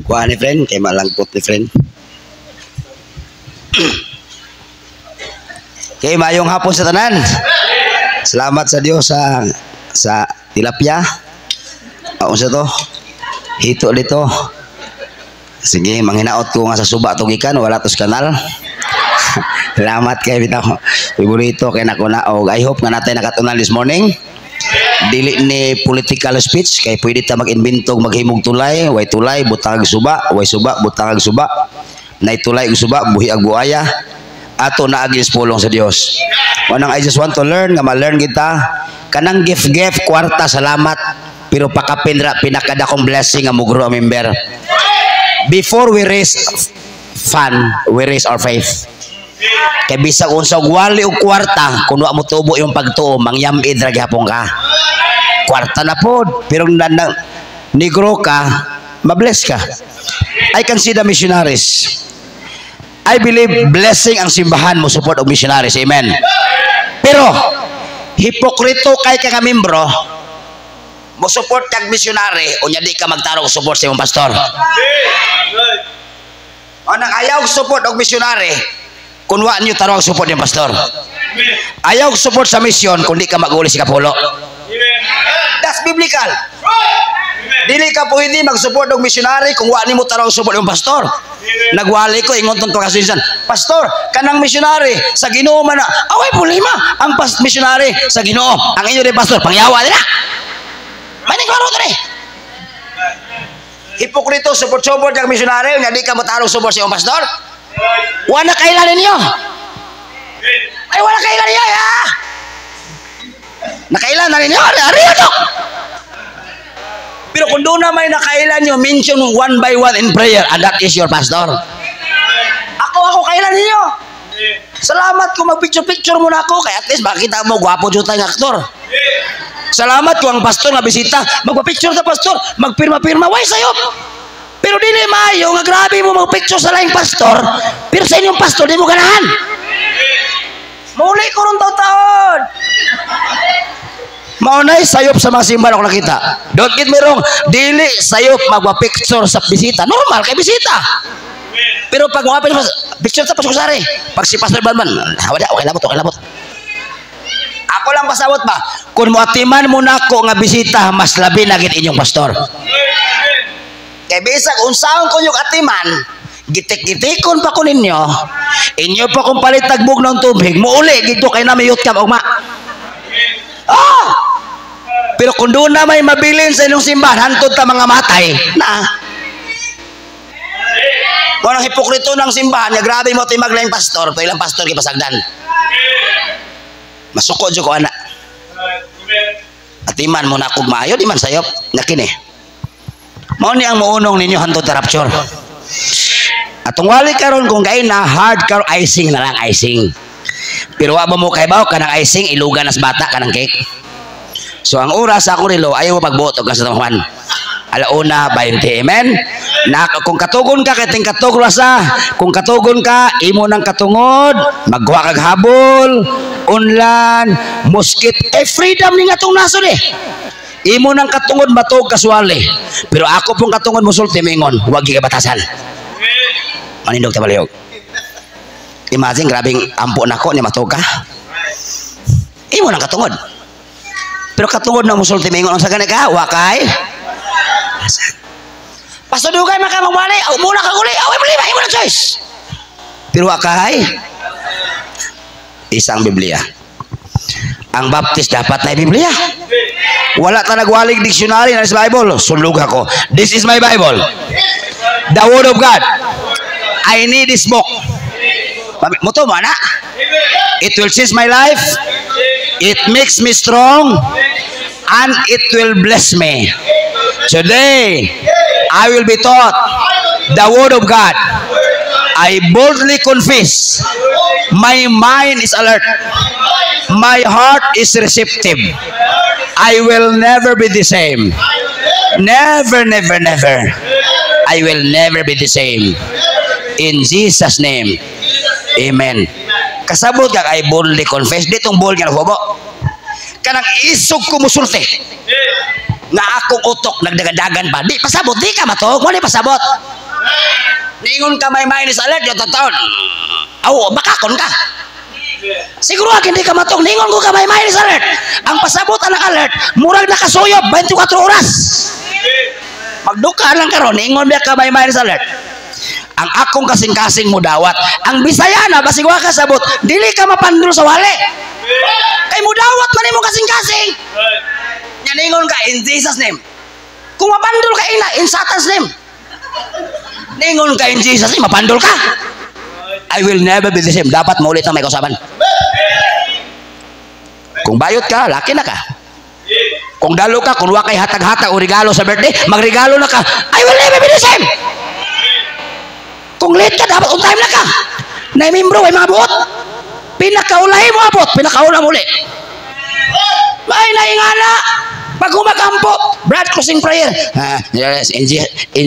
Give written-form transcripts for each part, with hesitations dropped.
Kuha ni friend, kay malangkot ni friend. Kay mayong hapon sa tanan. Salamat sa Dios sa tilapia. Unsa to? Hito dito. Sige, manghinaot ko nga sa suba to gikan, wala to sa kanal. Salamat kay bitaw. Favorito kay nako na og I hope nga natay nakatunan this morning. Dili ni political speech kay pwede ta mag-inventog maghimog tulay, way tulay butang ag suba, way suba butang ag suba. Nay tulay ug suba buhi ag buaya. Ato na agis pulong sa Dios. Manang I just want to learn nga ma-learn kita kanang gift kwarta salamat pero pakapindra pinakadakong blessing nga mugro ang member. Before we raise fund, we raise our faith. Kay bisag unsag wali og kwarta kun wa mo tubo yung pagtuo mangyamid ra gyapon ka. Kwarta na pod pero negro ka, mabless ka. I can see the missionaries. I believe blessing ang simbahan mo support og missionaries. Amen. Pero hipokrito kay ka membro mo support kag missionary unya di ka magtarong support sa imong pastor. Anang ayaw support og missionary kung wa niyo tarong support yung pastor. Ayaw support sa mission kung di ka mag-uli sa kapulo. That's biblical. Dili ka pwede mag-support og missionary kung wa nimo tarong support yung pastor. Nagwali ko ingon tong kasulisan, pastor kanang missionary sa Ginoo man na away problema ang missionary sa Ginoo ang inyo rin pastor pangyawa nila maning klaro to ni hipokrito support ang missionary nga di ka matarong support sa iyong pastor. Wala kailan ninyo ay wala kailan niya ya nakailan na ninyo ariyo to. Pero kung doon na may nakailan nyo, mention one by one in prayer, and that is your pastor. Ako kailan ninyo. Salamat kung mag-picture muna ako, kaya at least makita mo, gwapo dyan tayong aktor. Salamat kung ang pastor na bisita, magpa-picture sa pastor, magpirma-pirma, way sayop. Pero di na mayo, nga grabe mo mag-picture sa laing pastor, pero sa inyong pastor, di mo ganahan. Muli ko rin taon. Maunay sayop sa mga simbahan ako nakita. Don't get me wrong, dili sayop magpa-picture sa bisita. Normal kay bisita. Pero pag mga picture sa paskusari, pag si Pastor Balman, wala, okay labot. Ako lang pasawot ba? Kung muatiman mo na ako nga bisita, mas labi na gid inyong pastor. Kay bisag unsaon ko yung atiman, gitik-gitikon pa ko ninyo, inyo pa kung palit tagbog ng tubig, muuli gito kay na mayot ka ugma. Pero kung doon na may mabilin sa inyong simbahan, hantod ta mga matay na kung ang hipokrito ng simbahan nga grabe mo ito maglayang pastor pero ilang pastor kipasagdan masuko dyan ko anak atiman mo na kung maayo di man sayop nakin mao ni ang muunong ninyo hantod ta rapture atong wali karon kung gay na hard car icing na lang icing pero wa mo kay baw kanang icing ilugan as bata kanang cake. So ang oras ako rilo ayaw pagboto ka sa Juan. Alauna 20. Amen. Na kung katugon ka kating katugro sa kung katugon ka imo nang katungod magwa kag habol unlan muskit freedom ning atong nasod imo nang katungod matog kaswali pero ako pong katungod musulti mingon huwag gigabatasan. Manindog ta baliyog. Imagine grabing ampo nako ni matog ka imo nang katungod pero katungod na musulti mingon sa gani ka wakay pasudugay makamawali muna ka uli away problema imo na choice pero wakay isang Biblia ang baptist dapat na Biblia wala ta nagwalig dictionary na sa Bible sulog ako this is my Bible the word of God I need this book mo to mana it will change my life it makes me strong and it will bless me. Today I will be taught the word of God. I boldly confess my mind is alert, my heart is receptive. I will never be the same. Never I will never be the same. In Jesus name, amen. Kasabot ka I boldly confess ditong bold nga naghubo kanang isog ko musulti nga akong utok nagdagadagan pa. Di pasabot, di ka matog, wala pasabot. Ningon ka may minus alert yung taon. Aw, makakon ka. Siguro hindi ka matog, ningon ko ka may minus alert. Ang pasabot ang alert, murag nakasuyop 24 oras. Magduka lang karon, ningon biya ka may minus alert. Ang akong kasing-kasing mo dawat. Ang Bisaya na basig wa ka sabot, dili ka mapandul sa wali. Kay mo dawat man imo kasing-kasing. Nya ningon ka in Jesus name. Kung mapandul ka ina in Satan's name. Ningon ka in Jesus name, mapandul ka. I will never be the same. Dapat maulit ang may kausaban. Kung bayot ka, laki na ka. Kung dalo ka, kung wakay hatag-hatag o regalo sa birthday, magregalo na ka. I will never be the same. Kung late ka, dapat on time na ka. Naimimbro, may mga buot. Pinakaulahin mo abot, pinakaula mo ulit. Ay, naingana. Pag humagampo, Brad, closing prayer. Yes, in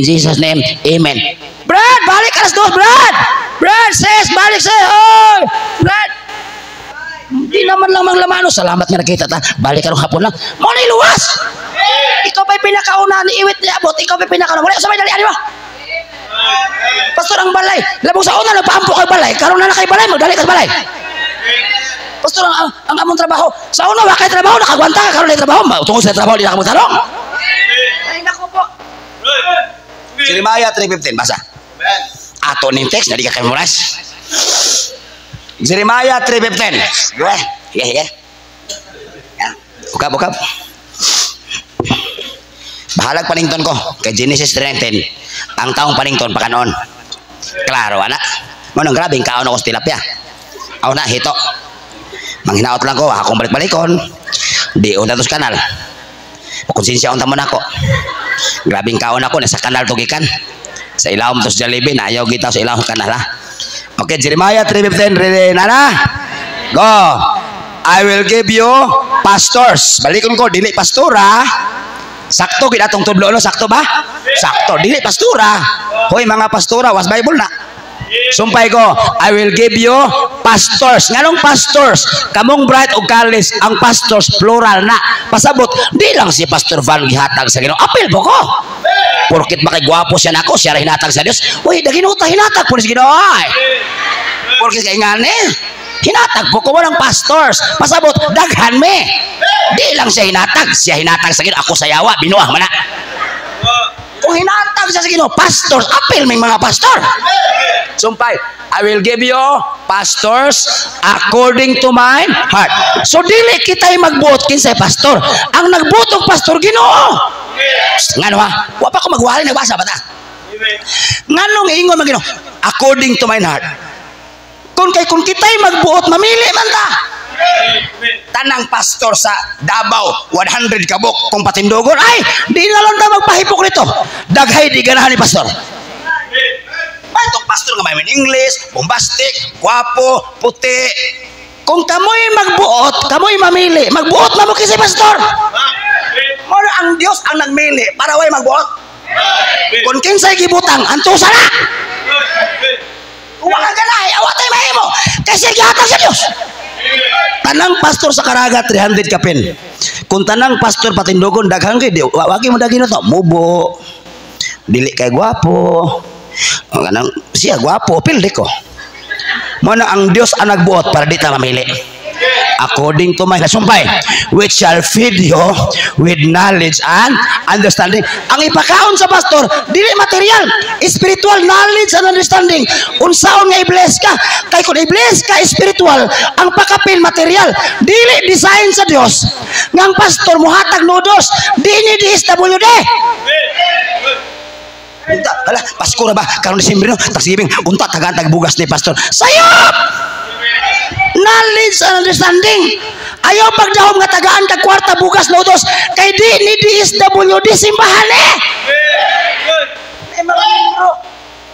Jesus' name, amen. Brad, balik alas 2, Brad. Brad, sis, balik sis. Oh, Brad. Hindi naman lang manglamano. Salamat nga nakita ta. Balik ka nung hapon lang. Mo na iluwas. Ikaw ba'y pinakauna ni iwit ni abot. Ikaw ba'y pinakauna. Wala, sabay dalian mo. Pastor ang balay. Labong sa una, nagpaampo kay balay. Karoon na kay balay, magdali ka sa balay. Pastor ang among trabaho. Sa una, wakay trabaho, nakagwanta ka. Karoon na trabaho. Tungkol sa trabaho, di na kamutalong. Ay, naku po. Jeremiah 3:15, basa. Ato ning text, na di ka memorize. Jeremiah 3:15. Yeah. Bukap. Bahalag panington ko kay Genesis 3:19. Ang taong panington pakanon. Klaro anak. Manong grabing kaon ako sa tilapia. Aw na hito. Manghinaot lang ko akong balik-balikon. Di unta tos kanal. Konsensya unta mo nako. Grabing kaon ako nasa kanal tugikan. Sa ilawom tos Jollibee na ayaw kita sa ilawom kanal ha. Okay, Jeremiah 3:15, ready na na? Go! I will give you pastors. Balikon ko, dili pastora. Sakto, kinatong tudlo, no? Sakto ba? Sakto, dili pastora. Hoy, mga pastora, was Bible na. Sumpay ko, I will give you pastors. Nganong pastors? Kamong bright o kalis, ang pastors, plural na. Pasabot, di lang si Pastor Van gihatag sa Ginoo. Apil po ko. Porkit makigwapo siya nako, siya rin hinatag sa Dios. Uy, daginuta hinatag po si Ginoo. Porkit kay ngani, hinatag po ko walang pastors. Pasabot, daghan me. Di lang siya hinatag sa Ginoo. Ako sayawa, binuah man na. Kung hinatag siya sa Ginoo, pastors, apil may mga pastor. Sumpay, I will give you pastors according to my heart. So dili kita'y magbuot kinsay pastor. Ang nagbutong pastor Ginoo. Ngano ha? Wa pa ko magwali nagbasa ba ta? Nganong ingon man Ginoo? According to my heart. Kung kita'y magbuot mamili man ta. Tanang pastor sa Davao 100 kabok kung patindogon ay di na lang ta magpahipok nito. Daghay di ganahan ni pastor. Itong pastor nga may English, bombastic, guwapo, puti. Kung kamoy magbuot, kamoy mamili, magbuot na mo kasi pastor. Muna ang Diyos ang nagmili para way magbuot. Kung kinsay gibutang, antusa na. Huwag ka ganahay, awatay mahimo. Kasi gihatag sa Diyos. Tanang pastor sa Caraga 300 kapin. Kung tanang pastor patindogon, daghang kayo, wagi mo dagino to, mubo. Dili kay guwapo. Siya gwapo pilde ko. Muna ang Dios ang nagbuot para di ta mamili. According to my sumpay, which shall feed you with knowledge and understanding. Ang ipakaon sa pastor dili material, spiritual knowledge and understanding. Unsaon nga i-bless ka? Kay kun i-bless ka spiritual, ang pakapil material, dili design sa Dios. Ngang pastor muhatag nodos, dini DSWD. Unta, hala, Pasko na ba? Karon Disyembre no, tagsibing, unta tagantag bugas ni pastor. Sayop! Knowledge and understanding. Ayaw pagdahom nga tagaan kag kwarta bugas nodos kay di ni DSWD simbahan eh. Mga membro,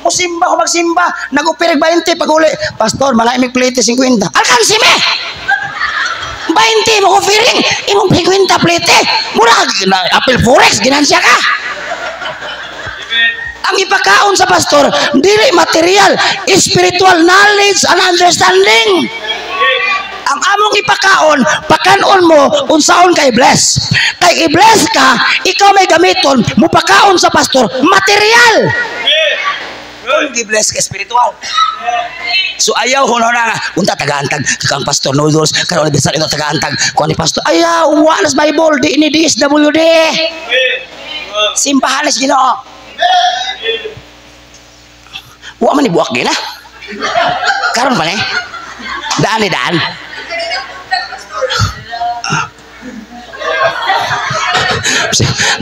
musimba ko magsimba, nag-upirag 20 pag uli. Pastor, mga imig plate 50. Alkansi me! 20 mo ko fearing, imong 50 plate. Mura apil forex, ginansya ka. Ang ipakaon sa pastor dili material, spiritual knowledge and understanding. ang among ipakaon, pakanon mo unsaon kay bless. Kay i-bless ka, ikaw may gamiton, mo pakaon sa pastor, material. Kung gi-bless ka spiritual. So ayaw ko na nga, unta tagaantag kang pastor noodles, karon bisan ito tagaantag kuan ni pastor. Ayaw, walas Bible di ini DSWD. Simbahan is Ginoo. Wa man ibuak gina. Karon pa ni. Daan ni daan.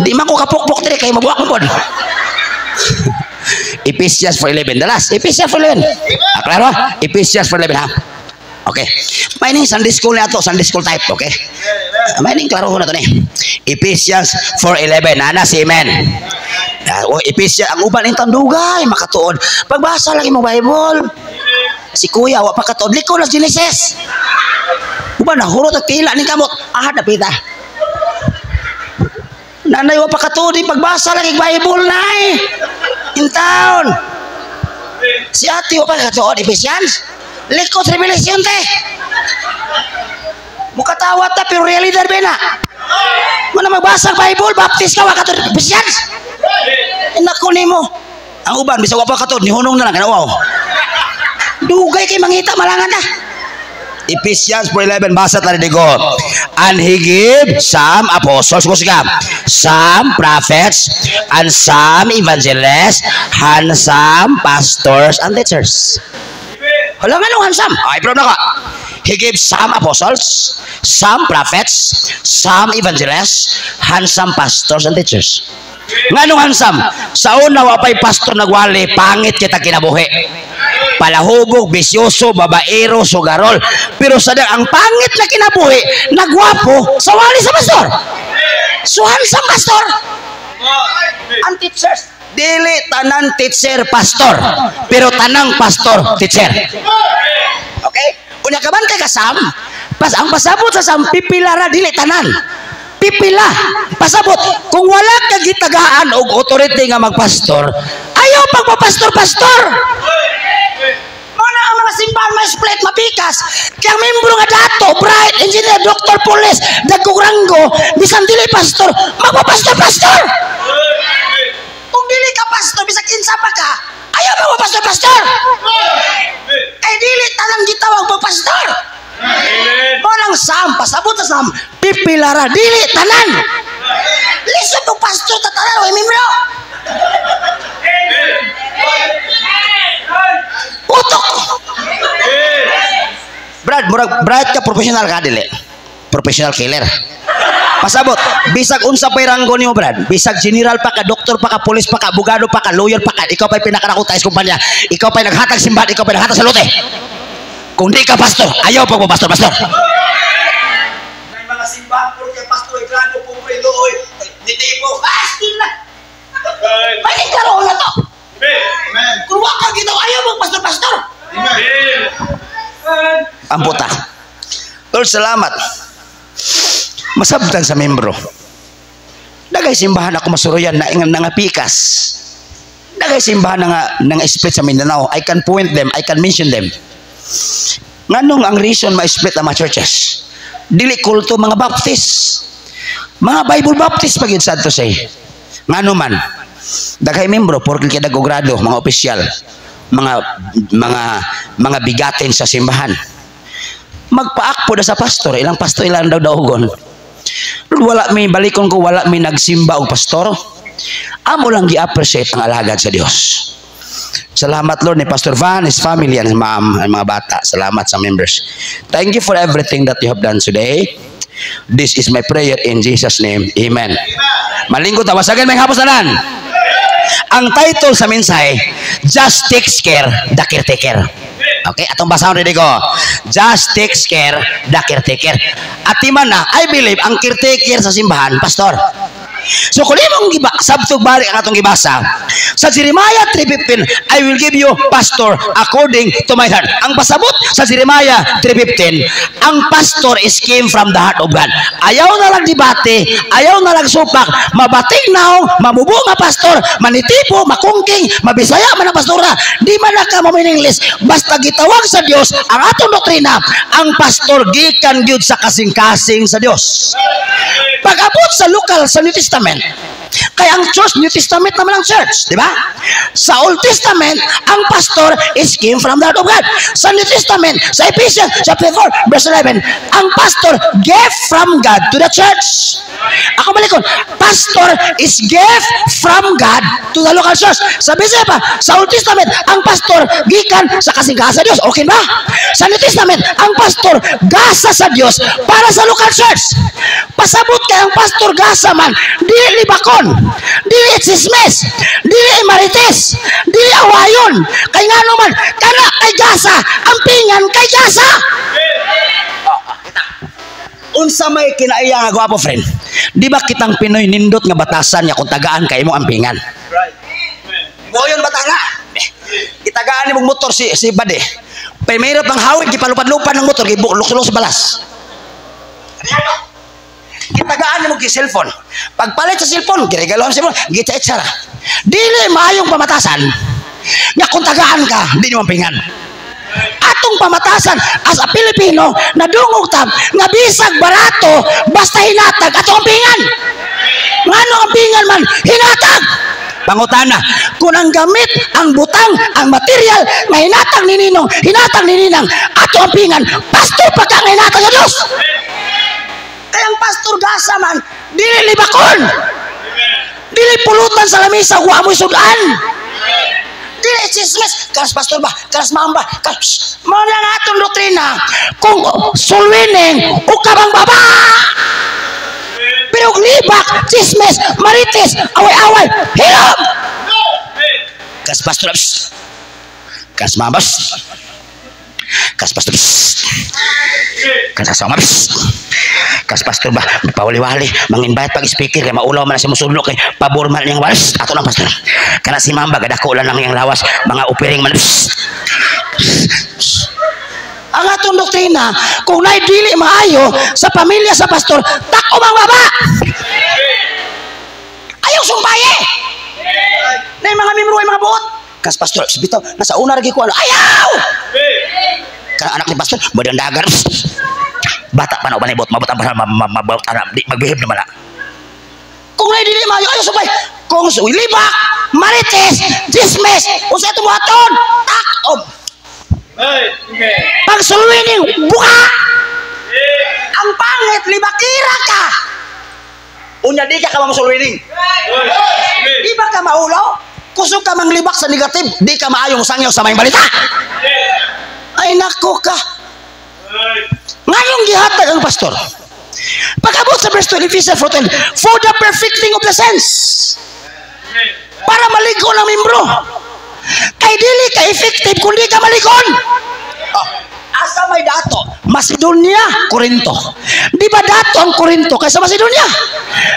Di man ko kapukpok diri kay mabuak mo pod. Ephesians 4:11. Dalas, Ephesians 4:11. Klaro? Ephesians 4:11 ha. Okay. May ning Sunday school na to, Sunday school type, okay? May ning klaro ko na to ni. Ephesians 4:11. Ana si amen. O Ephesians ang uban intang dugay makatuod. Pagbasa lagi mo Bible. Si kuya wa pa katuod liko na Genesis. Uban na hurot at tila ning kamot. Ah napita. Nanay wa pa katuod pagbasa lagi Bible nay. In town. Si ate wa pa katuod Ephesians. Likod revelation te. Mukatawa ta pero realidad ba na? Mana magbasa Bible, baptist ka wa katuod Ephesians. Naku nimo. Ang uban bisa wa pa katuod ni hunong na lang kana wow. Dugay kay mangita malangan ta. Ephesians 4:11 basa tadi digo. And he gave some apostles, some prophets, and some evangelists, and some pastors and teachers. Hala nga nung handsome. Ay, problem na ka. He gave some apostles, some prophets, some evangelists, and some pastors and teachers. Nga nung handsome, sa una wapay pastor nagwali, pangit kita kinabuhi. Palahubog, bisyoso, babaero, sugarol. Pero sadang ang pangit na kinabuhi, nagwapo, sa wali sa pastor. So handsome pastor. Ang teachers, dili tanan teacher pastor, pero tanang pastor teacher. Okay? Unya kaban kay kasam, ang pasabot sa sam pipilara dili tanan. Pipila pasabot kung wala ka gitagaan og authority nga magpastor, ayaw pagpapastor-pastor. Mana ang mga simbahan may split mapikas kaya membro nga dato, bright, engineer, doktor, police, dagkong ranggo, bisan dili pastor, magpapastor-pastor. Kung dili ka pastor, bisag kinsa pa ka, ayaw magpapastor-pastor. Kay dili tanang gitawag magpastor. Monang sam, pasabot sa sam, pipilara, dili tanan. Lisod ng pastor tatanan, o membro. Utok. Brad ka professional ka dili. Professional killer. Pasabot, bisag unsa pay ranggo nimo Brad, bisag general pa ka, doktor pa ka, pulis pa ka, abogado pa ka, lawyer pa ka, ikaw pay pinakadako sa kumpanya, ikaw pay naghatag simbahan, ikaw pay naghatag sa lote. Kung di ka pastor, ayaw pag pastor. May mga simbahan puro kay pastor, grado po mo iloy, nitibo, pastor na. May nagkaroon na to. Amen. Kung waka ginaw, ayaw mag pastor. Amen. Ang puta. Lord, salamat. Masabtan sa membro. Dagay simbahan ako masuruyan na nangapikas. Dagay simbahan nga split sa Mindanao. I can point them, I can mention them. Nganong ang reason ma-split ang mga churches? Dili kulto mga Baptist. Mga Bible Baptist pag yun sad to say. Ngano man, dagay membro, porkil kaya grado, mga opisyal, mga bigatin sa simbahan. Magpaakpo na sa pastor, ilang pastor, ilang daw-daugon. Wala may balikon ko, wala may nagsimba o pastor. Amo lang gi-appreciate ang alagad sa Dios. Salamat Lord ni Pastor Van, his family, and ma'am, and mga bata. Salamat sa members. Thank you for everything that you have done today. This is my prayer in Jesus' name. Amen. Malingkod ta, wasagan may hapos tanan. Ang title sa mensahe, Just Takes Care, the Caretaker. Okay, atong basahon rin ko. Just takes care, the caretaker. At timan na, I believe, ang caretaker sa simbahan, pastor. So kung imong sabtog balik ang atong gibasa sa Jeremiah 3:15, I will give you pastor according to my heart. Ang pasabot sa Jeremiah 3:15, ang pastor is came from the heart of God. Ayaw na lang debate, ayaw na lang supak, mabating now, mamubo nga pastor, manitipo, makungking, mabisaya man ang pastora, di man na ka English, basta gitawag sa Dios ang atong doktrina, ang pastor gikan gyud sa kasing-kasing sa Dios. Pag-abot sa lokal sa New Testament, kaya ang church, New Testament naman ang church, di ba? Sa Old Testament, ang pastor is came from the heart of God. Sa New Testament, sa Ephesians chapter 4, verse 11, ang pastor gave from God to the church. Ako balikon, pastor is gave from God to the local church. Sabi siya pa, sa Old Testament, ang pastor gikan sa kasing-kasing sa Diyos. Okay ba? Sa New Testament, ang pastor gasa sa Diyos para sa local church. Pasabot kay ang pastor gasa man, di libakon, di chismes, di marites, di awayon, kay nga naman, kana kay gasa, ampingan kay gasa. Unsa may kinaiya nga gwapo friend, di ba kitang Pinoy nindot nga batasan nga kung tagaan kay mo ampingan, mo yun bata nga itagaan ni mong motor si Bade, pamirot ng hawig gipalupad-lupad ng motor gibulok-sulok sa balas, itagaan mo gi cellphone, pagpalit sa cellphone giregaluhan sa cellphone gitsa-itsara, dili maayong pamatasan nga kung tagaan ka di mo ampingan. Atong pamatasan as a Pilipino na dungog tab nga bisag barato basta hinatag atong ampingan. Ngano ampingan man hinatag. Pangutana, kung ang gamit, ang butang, ang material nga hinatag ni Ninong, hinatag ni Ninang atong ampingan, pastor pa ka nga hinatag sa Diyos. Kaya ang pastor gasa man dili libakon, dili pulutan sa lamisa wa mo sudan, dili chismes, karas pastor ba, karas mamba, karas mo na atong doktrina, kung sulwining ukabang baba, pero libak, chismes, marites, away-away, hilom, karas pastor, karas mamba, karas pastor, karas mamba, kas pastor ba pawali-wali mangin-invite pag speaker kay maulaw man si musulok kay pabor man yang walis ato lang pastor kana si mamba gadako lang yang lawas mga opiring man. Ang atong doktrina kung naay dili maayo sa pamilya sa pastor tako mang baba ayaw sumbaye nay mga membro ay mga buot kas pastor bitaw nasa una ragi ko ayaw kana anak ni pastor badandagan bata pa na uban ibot mabot ang mabot di magbehave naman na kung na dili maayo ayo subay kung suwilibak marites dismiss usa ito buhaton takob pag sulwining buka ang pangit libakira ka unya di ka mamusulwining di ba ka maulaw kusog ka manglibak sa negative di ka maayong sangyaw sa may balita ay nako ka ngayong gihatag ang pastor pag-abot sa verse 12 Ephesians 4:12 for the perfecting of the saints para maligo ng membro kay dili ka effective kung di ka maligon. Asa may dato Macedonia, Corinto, di ba dato ang Corinto kaysa Macedonia,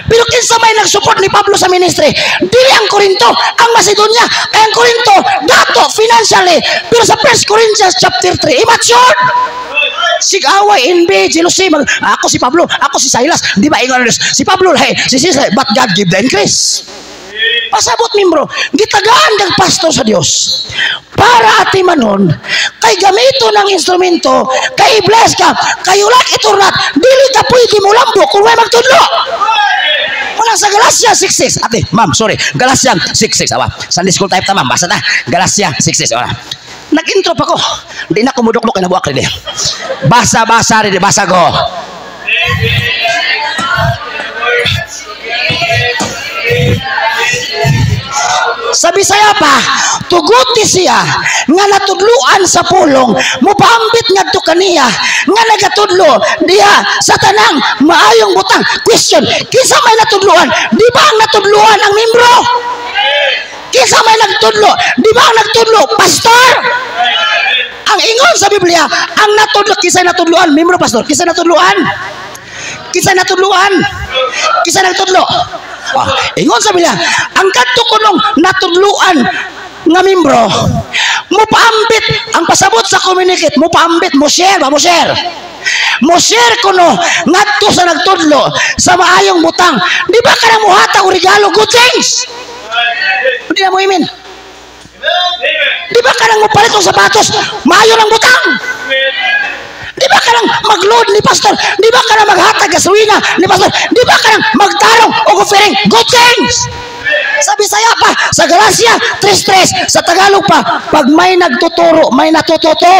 pero kinsa may nagsupport ni Pablo sa ministry dili ang Corinto ang Macedonia kay ang Corinto dato financially pero sa 1 Corinthians chapter 3 immature sig-away, envy, jealousy, ako si Pablo, ako si Silas, di ba ingon si Pablo lahi, si Silas, but God give the increase. Pasabot membro, gitagaan ng pastor sa Dios para atimanon kay gamito ng instrumento kay bless ka, kay ulat iturnat dili ka pwede mo lambo kung may magtudlo. Wala sa Galatia 6:6 ate, ma'am, sorry, Galatia 6:6 awa, Sunday school type ta ma'am, basa ta, Galatia 6:6 awa. Nag-intro pa ko, di na kumuduklok na buwak rin. Basa-basa rin, basa ko. Sa Bisaya pa, tuguti siya nga natudluan sa pulong, mupambit nga to kaniya nga nagatudlo diha sa tanang maayong butang. Question, kinsa may natudluan? Di ba ang natudluan ang membro? Kinsa may nagtudlo? Di ba ang nagtudlo pastor? Ang ingon sa Biblia, ang natudlo kinsa natudluan? Membro pastor, kinsa natudluan? Kinsa natudluan? Kinsa nagtudlo? Ingon sa bilang, ang kadto ko nung natudluan nga membro, mo paambit ang pasabot sa communicate, mo paambit, mo share ba, mo share. Mo share ko no, ngadto sa nagtudlo, sa maayong butang. Di ba ka na muhatag o regalo, good things? Hindi na mo imin. Di ba ka nang mupalit ng sapatos, maayo ng butang? Di ba ka nang mag-load ni pastor? Di ba ka nang maghatag gasolina ni pastor? Di ba ka nang magtarong o offering good things? Sa Bisaya pa, sa Galacia, tres-tres. Sa Tagalog pa, pag may nagtuturo, may natututo.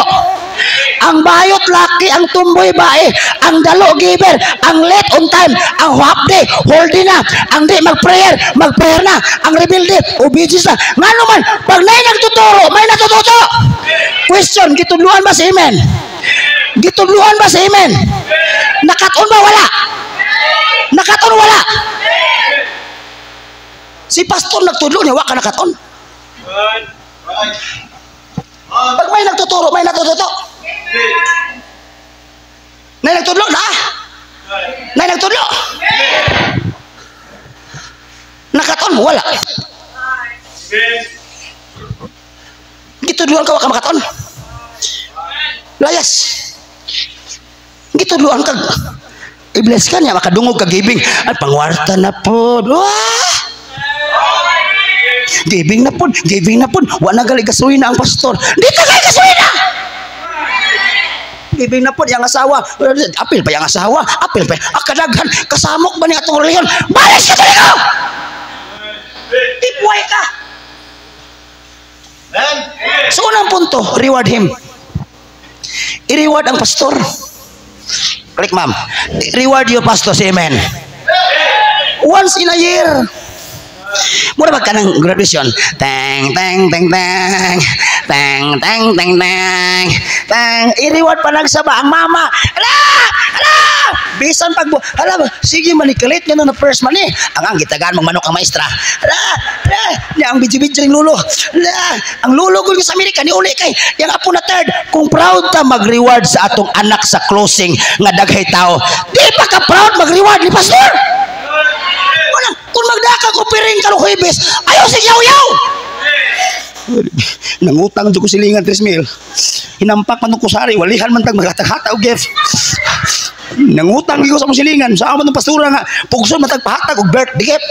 Ang bayot laki, ang tumboy bae, ang dalo giver, ang late on time, ang hapde, holdi na, ang di mag-prayer na, ang rebelde, obedience na. Nga naman, pag may nagtuturo, may natututo. Question, gitudluan ba si Amen? Gitudluan ba si Amen? Nakaton ba? Wala. Nakaton wala. Si pastor nagtudlo niya, waka nakaton. Pag may nagtuturo, may natututo. Nay nagtudlo na. Nay nagtudlo. Nakaton mo, wala. Gitudluan ka, waka makaton. Layas. Gitudluan ka. I-bless ka niya, makadungog ka giving. At pangwarta na po. Wah! Giving na po. Wala gali gasolina ang pastor. Dito kay gasolina! Giving na po, yung asawa. Apil pa yung asawa. Apil pa. Kadaghan, kasamok ba niya itong reliyon? Balis ka tuloy ko! Ipuay ka! So, unang punto, reward him. I-reward ang pastor. Click, ma'am. Reward your pastor, say amen. Once in a year. Mura ba ka ng graduation? Tang, tang, tang, tang. Tang, tang, tang, tang. Tang. I-reward pa nagsaba ang mama. Hala! Hala! Bisan pag... Hala, sige manikalit nyo na first man eh. Ang gitagaan mong manok ang maestra. Hala! Hala! Ang bidyo-bidyo ng lulo. Hala! Ang lulo ko sa Amerika ni uli kay yung apo na third. Kung proud ta mag-reward sa atong anak sa closing nga daghay tao, di pa ka proud mag-reward ni pastor? Kung magdaka ko piring ka Huwebes, ayaw si yaw-yaw. Nangutang ko silingan 3,000. Hinampak man ko sari, walihan man tag maghatag-hatag og gift. Nangutang ko sa mong silingan, sa aman ng pastura nga, pugson man tag pahatag og birthday gift.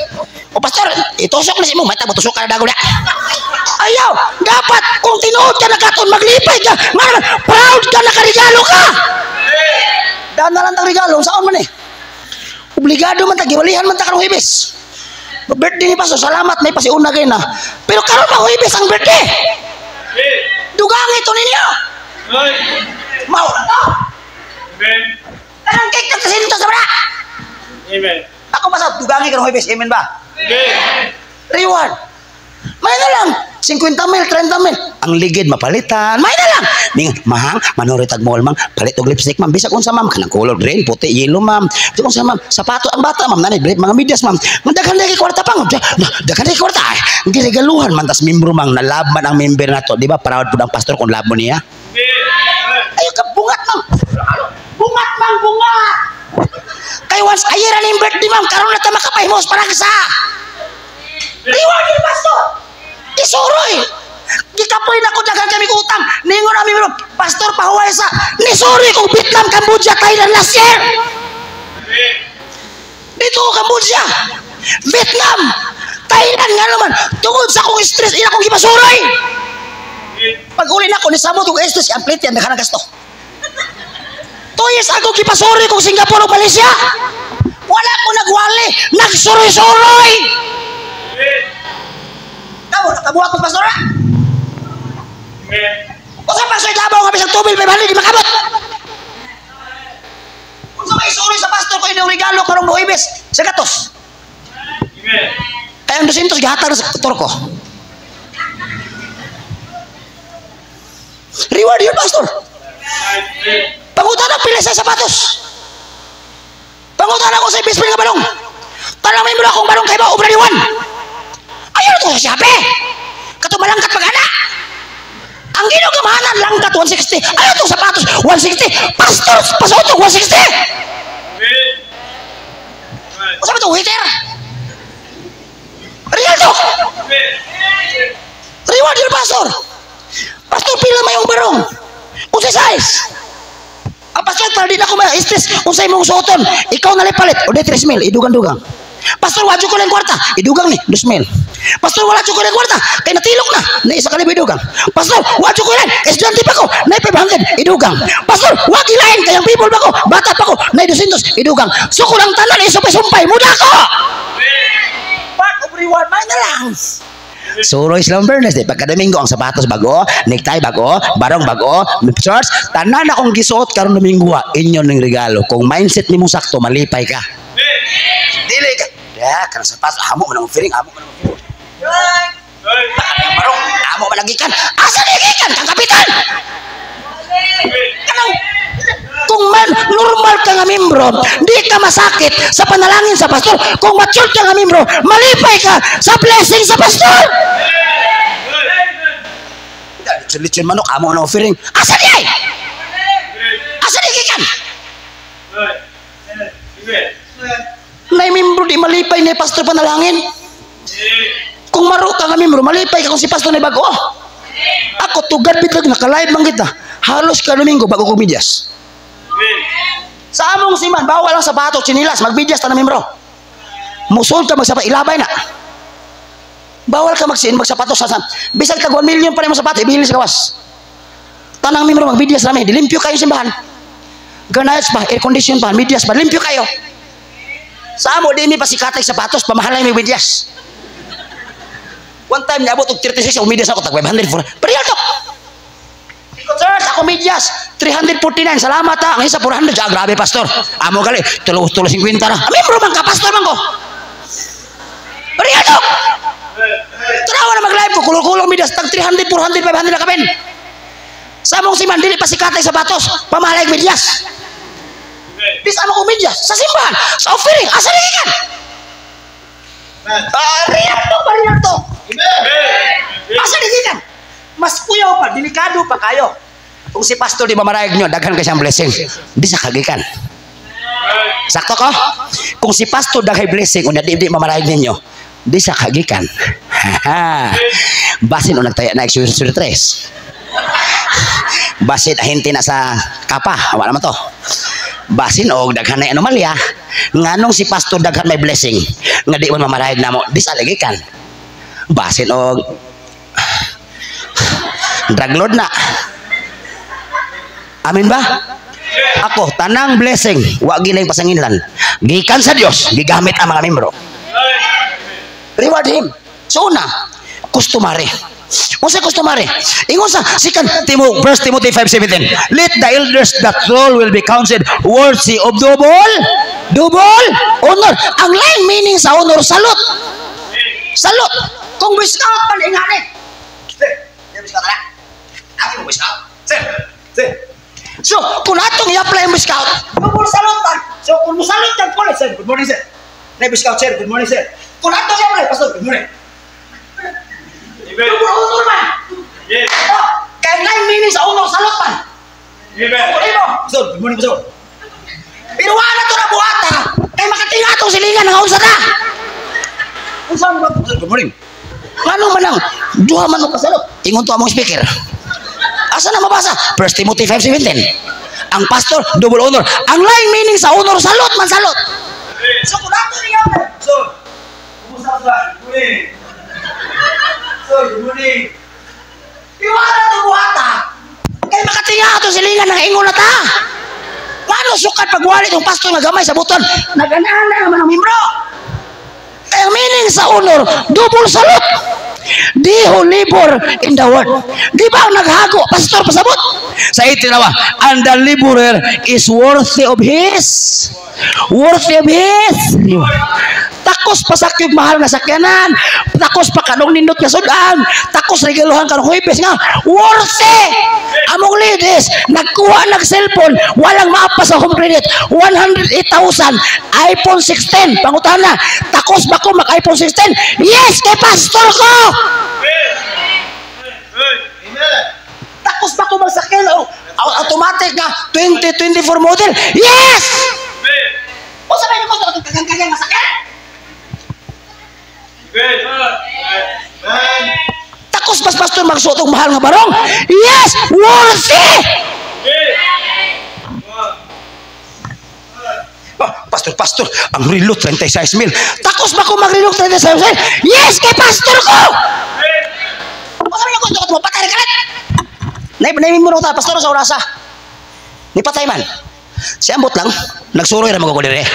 O pastor, itusok na si mo, may tabatusok ka na dago na. Ayaw, dapat kung tinuod ka na katon, maglipay ka. Nga proud ka, nakaregalo ka. Daan na lang tag regalo, saan man eh. Obligado man tag, walihan man tag karong Huwebes. Birthday ni pastor, salamat, may pasiuna kayo na. Pero karon pa Huwebes ang birthday. Dugang ito ninyo. Mau na to. Amen. Kanang cake ka kasi dito sa bra. Amen. Ako pa sa dugangi karong Huwebes, amen ba? Amen. Reward. May na lang. 50,000, 30,000. Ang ligid mapalitan. May na lang. Mahang, manoritag mo mang palit og lipstick ma'am. Bisag unsa ma'am kanang color green, puti, yellow ma'am. Bisag unsa ma'am, sapato ang bata ma'am, nanay mga medyas ma'am. Daghan lagi kwarta pa. Daghan lagi kwarta. Giregaluhan man tas membro mang nalab man ang member nato, di ba? Proud pud ang pastor kung lab mo niya. Ayo ka bungat ma'am. Bungat ma'am, bungat. Kay once a year ang birthday ma'am, karon na ta makapahimos para sa. Reward ni pastor. Isuroy. Gikapoy na ko daghan kami utang. Ningon ami mo, pastor pahuway sa nisuri kong Vietnam, Cambodia, Thailand last year. Dito ko Cambodia, Vietnam, Thailand nga naman. Tungod sa akong stress, ina kong gipasuroy. Pag uli na ko, nisamot kong stress, ang plate yan, nakanagasto. 2 years ago, gipasuroy kong Singapore o Malaysia. Wala ko nagwali, nagsuroy-suroy. Kamu, nakabuhat ko pastor ha? Kung sa pastor dabaw nga bisang tubil, may bali, di makabot. Kung sa may suri sa pastor ko, yung regalo karong Huwebes, sa gatos. Kaya ang 200, gahatag sa turko. Reward yun, pastor. Pangutan ang pila sa sapatos. Pangutan ako sa ibispil nga balong. Tanamay mo na akong balong kay ba, obra ni Juan. Ayaw na ito sa siyape. Katumalangkat pag-ana. Ang ginugamahanan langkat 160. Ayaw ito sapatos 160. Pastor, pasotog 160. Sabi ito, waiter. Reward your pastor. Pastor pila mayong barong. Unsay size? Ang pastor para di na ko ma-stress unsay mong suoton. Ikaw na palit o 3,000 idugang-dugang. Pastor wadyo ko lang kwarta, idugang ni 2,000. Pastor wala ko lang kwarta, kay natilok na isa ka idugang. Pastor wadyo ko lang, estudyante pa ko, na 500 idugang. Pastor wag ilain kayang people pa ko, bata pa ko, na 200 idugang. So ko lang tanan isumpay-sumpay muda ko. Part of reward man na lang. Suro Islam Bernes, di pagka-Domingo ang sapatos bago, necktie bago, barong bago, shorts, tanan akong gisuot karon Domingo, inyo ning regalo. Kung mindset nimo sakto, malipay ka. Dili ka. Ya, kana sapatos amo man ang feeling, amo man ang feeling. Barong, amo man nagikan. Asa nagikan kang kapitan? Kanang kung man normal ka nga membro, di ka masakit sa panalangin sa pastor. Kung mature ka nga membro, malipay ka sa blessing sa pastor. Lechon manok, amo na offering. Asa di ay? Asa di gikan? Nay membro di malipay ni pastor panalangin. Kung maro ka nga membro, malipay ka kung si pastor na bago. Ako tugad bitlag naka-live man kita. Halos ka Domingo bago kumidyas. Sa among siman, bawal ang sapatos, chinilas, magbidyas ta na membro. Musol ka magsapatos, ilabay na. Bawal ka magsapatos sa bisag tag 1 million pa rin mo sapatos, ibili sa kawas. Tanang membro, magbidyas namin, dilimpyo kayo simbahan. Ganayos pa, air condition pa, bidyas pa, limpyo kayo. Sa amo, di mi pasikatay sapatos, pamahalay may bidyas. One time, niabot og 36, umidyas ako, tag 500 for. Parehal to. Church, ako medyas 349, salamat ha. Ang isa 400, grabe pastor. Amo gali, tulo 50 na. Membro man ka, pastor man ko. Pariyado. Tarawa na mag-live ko, kulong-kulong medyas, tag 300, 400, 500 na kapen. Sa mong siman, dili pa sikatay sa batos, pamahalag medyas. Bis amo ko medyas, sa simbahan, sa offering, asa nagikan? Pariyado. Asa nagikan? Mas kuyaw pa, delikado pa kayo. Kung si pastor di mamarayag nyo, daghan ka siyang blessing. Di sa kagikan. Sakto ko? Kung si pastor daghay blessing, unya di mamarayag ninyo, di sa kagikan. Basin o nagtaya na exercise 3. Basin ahinti na sa kapa. Wala naman to. Basin o daghan na anomalya. Nganong si pastor daghan may blessing, nga di man mamarayag na mo, di sa kagikan. Basin o drug lord na. Amin ba? Ako, tanang blessing, wa ginay pasanginlan. Gikan sa Dios, gigamit ang mga membro. Reward him. So una, customary. Unsa customary? Ingon sa second Timothy 1 Timothy 5:17. Let the elders that rule will be counted worthy of double honor. Ang lain meaning sa honor, salute. Salute. Kung biscout pa ingani. Biscout na. Ako mo biscout. Sir. So, kung atong i-apply ang biscout, double salutan. So, kung musalutan ko, sir, good morning, sir. Na biscout, sir, good morning, sir. Kung atong i-apply, pastor, good morning. Double honor man. Yes. Kaya nine meanings sa honor, salutan. Pastor, good morning, pastor. Pero wala to na buhata. Kaya makatinga itong silingan ng unsa na. Unsa mo ba? Good morning. Ano man lang, duha man o kasalot. Ingon to among speaker. Asa na mabasa? 1 Timothy 5:17. Ang pastor, double honor. Ang lain meaning sa honor, salot man salot. So, kung nato niya, so, kumusta ka? Good morning. So, good morning. Iwala to buhata. Kaya makatinga ito silingan ng ingon na ta. Paano sukat pagwali itong pastor na gamay sa buton? Nag-anana naman ang membro. Ang meaning sa honor, double salute. Di who labor in the word. Di ba ang naghago, pastor, pasabot? Sa itinawa, and the laborer is worthy of his. Takos pasakyog mahal na sakyanan. Takos pa kanong nindot nga sudan. Takos regaluhan kanong huipis nga. Worthy! Among ladies, nagkuha ng cellphone, walang maapas sa home credit. 108,000. iPhone 16. Pangutan na. Takos ba ko mag-iPhone 16? Yes, kay pastor ko! Takos ba ko magsakyan? Automatic na 2024 model? Yes! O sabi niyo ko, kagang-kagang masakyan? pas pastor magsuot og mahal nga barong? Yes, worthy. Pastor, ang relo 36,000. Takos ba ko magrelo 36,000? Yes, kay pastor ko. Pastor niya gusto ko patay ka rin. Naimim mo ta pastor sa orasa. Ni patay man. Si ambot lang, nagsuroy ra magko dire.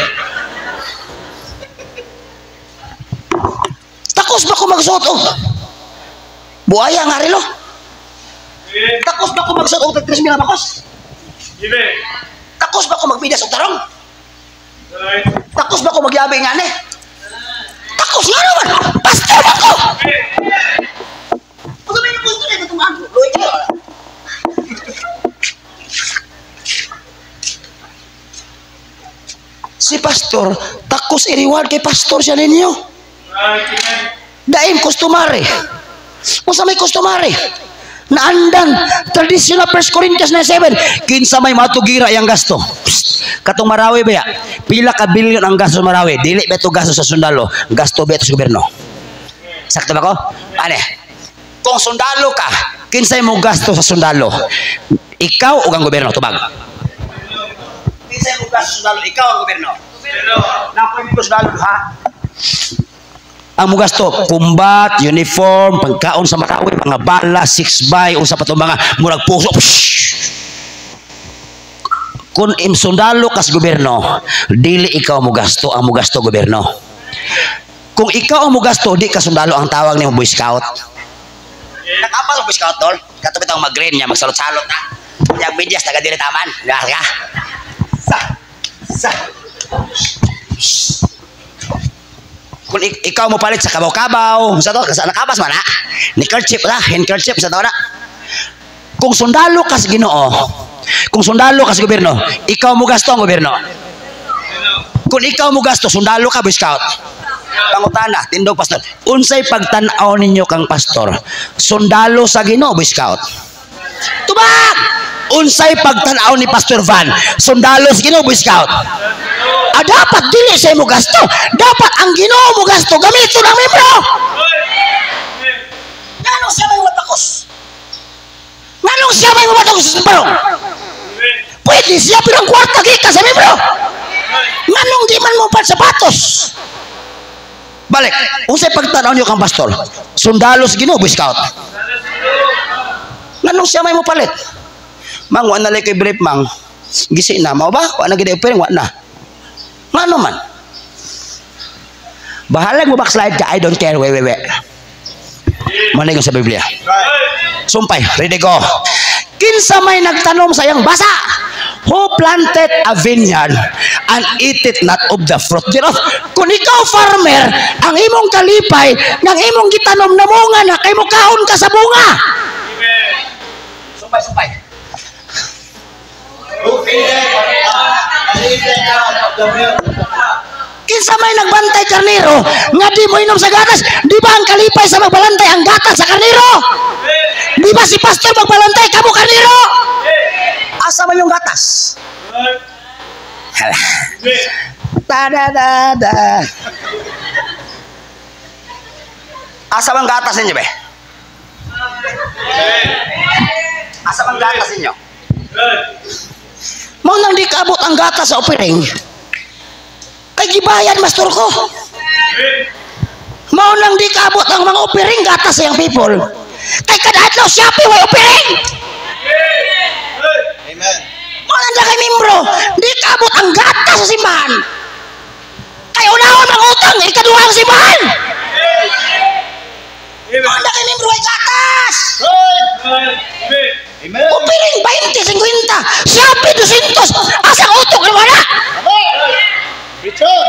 Takos ba ko magsuot og buaya nga relo? Takos ba ko magsuot og 3,000 bakos? Takos ba ko magbidas og tarong? Takos ba ko magyabi nga ni? Takos nga naman! Pastor ako! Pagkabi yung gusto na ito tumaan. Luwi ka. Si pastor, takos i-reward kay pastor siya ninyo. Daim kustumari. Kung sa may kustumari, naandan traditional 1 Corinthians 9:7 kinsa may matugira yang gasto. Katong Marawi ba ya? Pila ka bilyon ang gasto sa Marawi. Dili ba ito gasto sa sundalo? Gasto ba ito sa gobyerno? Sakto ba ko? Ane? Kung sundalo ka, kinsay mo gasto sa sundalo? Ikaw o ang gobyerno? Tubag. Kinsay mo gasto sa sundalo? Ikaw o ang gobyerno? Nakoy mo sundalo ha? Ang mo gasto, kumbat, uniform, pagkaon sa Marawi, mga bala, 6x, unsa pa itong mga murag puso. Kung sundalo kas gobyerno, dili ikaw mo gasto, ang mo gasto gobyerno. Kung ikaw ang mo gasto, di ka sundalo ang tawag ni Boy Scout. Nag-apa sa Boy Scout, tol? Katapit ang mag-green niya, magsalot-salot na. Yung bidyas, taga-dili taman. Gaka. Kung ikaw mo palit sa kabaw-kabaw, sa to, sa nakabas man ha? Handkerchief na, handkerchief sa to na. Kung sundalo kas Ginoo, kung sundalo kas gobyerno, ikaw mo gasto ang gobyerno. Kung ikaw mo gasto, sundalo ka, Boy Scout. Pangutana, tindog pastor. Unsay pagtan-aw ninyo kang pastor? Sundalo sa Ginoo, Boy Scout. Tubag! Unsay pagtan-aw ni Pastor Van? Sundalo sa Ginoo, Boy Scout. Dapat dili sa mo gasto. Dapat ang Ginoo mo gasto. Gamito ng membro. Nganong siya may matakos? Nganong siya may matakos sa barong? Pwede siya pirang kwarta kita sa membro. Nganong di man mo pa sapatos? Balik. Unsay pagtanaw niyo kang pastor? Sundalo sa Ginoo, Boy Scout. Nganong siya may mo palit? Mang, wa na lay kay brief, mang. Gisi na, mau ba? Wa na gid opening, wa na. Ngano man? Bahala mo backslide ka, I don't care, we. Manay ko sa Biblia. Sumpay, ready go. Kinsa may nagtanom sa iyang basa? Who planted a vineyard and eat it not of the fruit thereof? Kung ikaw farmer, ang imong kalipay, ng imong gitanom na bunga na, kay mo kaon ka sa bunga. Sumpay. Kinsa may nagbantay karnero nga di mo inom sa gatas, di ba ang kalipay sa magbalantay ang gatas sa karnero? Di ba si pastor magbalantay kamo karnero? Asa man yung gatas? Tada. Asa man gatas ninyo be? Asa man gatas ninyo? Mau nang di kaabot ang gatas sa opering, kay gibayan mastor ko. Mau nang di kaabot ang mga opering gatas sa yung people, kay kadadlaw Shopee way opering. Amen. Mau nang kay membro, di kaabot ang gatas sa simbahan, kay unahon ang utang, ikaduha ang simbahan. Mau nang kay membro ay gatas. Amen. Upiring 20, 50, Shopee 200, asang utok na wala. Return.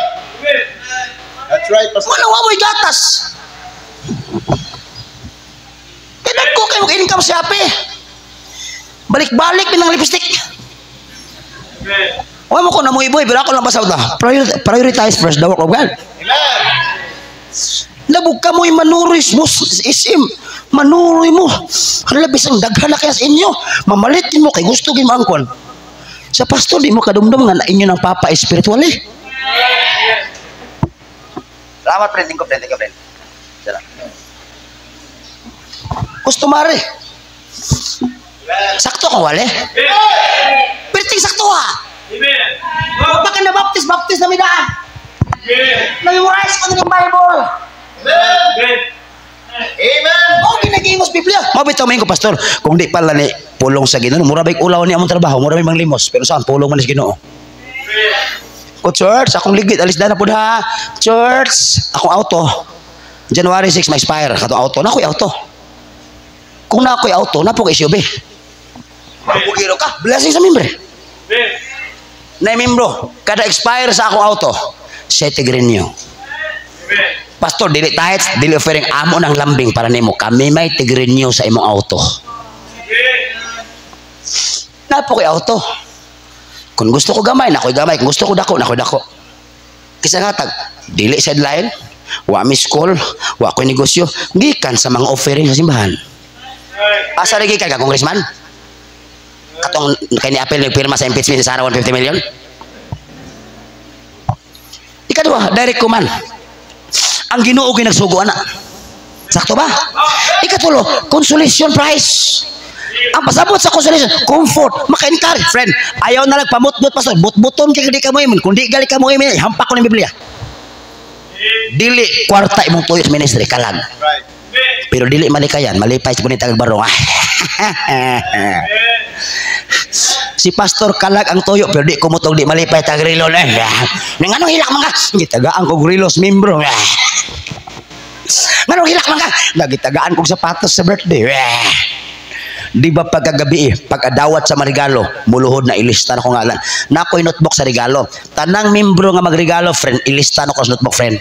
That's right, Pastor. Manawa mo'y gatas. Tinan ko kayo mag-income sa Shopee. Balik-balik pinang lipstick. Huwag mo ko na mo iboy, pero ako lang basaw na. Prioritize first the work of God. Amen. Labog ka mo'y manuris mo, isim, manuroy mo. Halabis ang daghan na kaya sa inyo. Mamalitin mo kay gusto gimangkon. Sa pastor, di mo kadumdum nga na inyo ng papa espiritual eh. Salamat, friend. Thank you, friend. Salamat. Customary. Sakto ko wale. Perting sakto ha. Huwag ka na baptist na midaan. Na-memorize ko na ng Bible. Amen. Oh, ginagimos Biblia. Mabitaw main ko pastor, kung di pala ni pulong sa Ginoo, mura bay ulaw ni among trabaho, mura may manglimos, pero saan pulong man sa Ginoo. O church, akong ligid alis na pud ha. Church, akong auto. January 6 may expire katong auto. Nakoy auto. Kung nakoy auto, napo kay SUV. Bugiro ka, blessing sa membre. Na membro, kada expire sa akong auto, 7 renew. Pastor, dili tayo, dili offering amo ng lambing para nimo. Kami may tig-renew sa imong auto. Napo kay auto. Kung gusto ko gamay, nakoy gamay. Kung gusto ko dako, nakoy dako. Kisa nga tag, dili sideline, wa mi school, wa ko negosyo, gikan sa mga offering sa simbahan. Asa lagi ka, congressman? Katong kay ni apel nagpirma sa impeachment sa Sara 150 million. Ikadua, direct command. Ang Ginoo ginagsugo ana. Sakto ba? Ikatulo, consolation prize. Ang pasabot sa consolation, comfort, maka-encourage, friend. Ayaw na nagpamut-mut pastor, but-buton kay di ka mo imin, kundi gali ka mo imin, hampak ko ng Biblia. Dili kwarta imong tuyo sa ministry kalag. Right. Pero dili malikayan, malipay sa punit barong. Si pastor kalag ang tuyo pero di kumutog di malipay tag rilo na. Nang anong hilak man ka? Gitagaan ko grilos membro. Nganong hilak man ka? Nagitagaan kong sapatos sa birthday. Di ba pagkagabi pag-adawat sa marigalo, muluhod na ilista na ko ngalan. Nakoy notebook sa regalo. Tanang membro nga magregalo, friend, ilista na ko sa notebook, friend.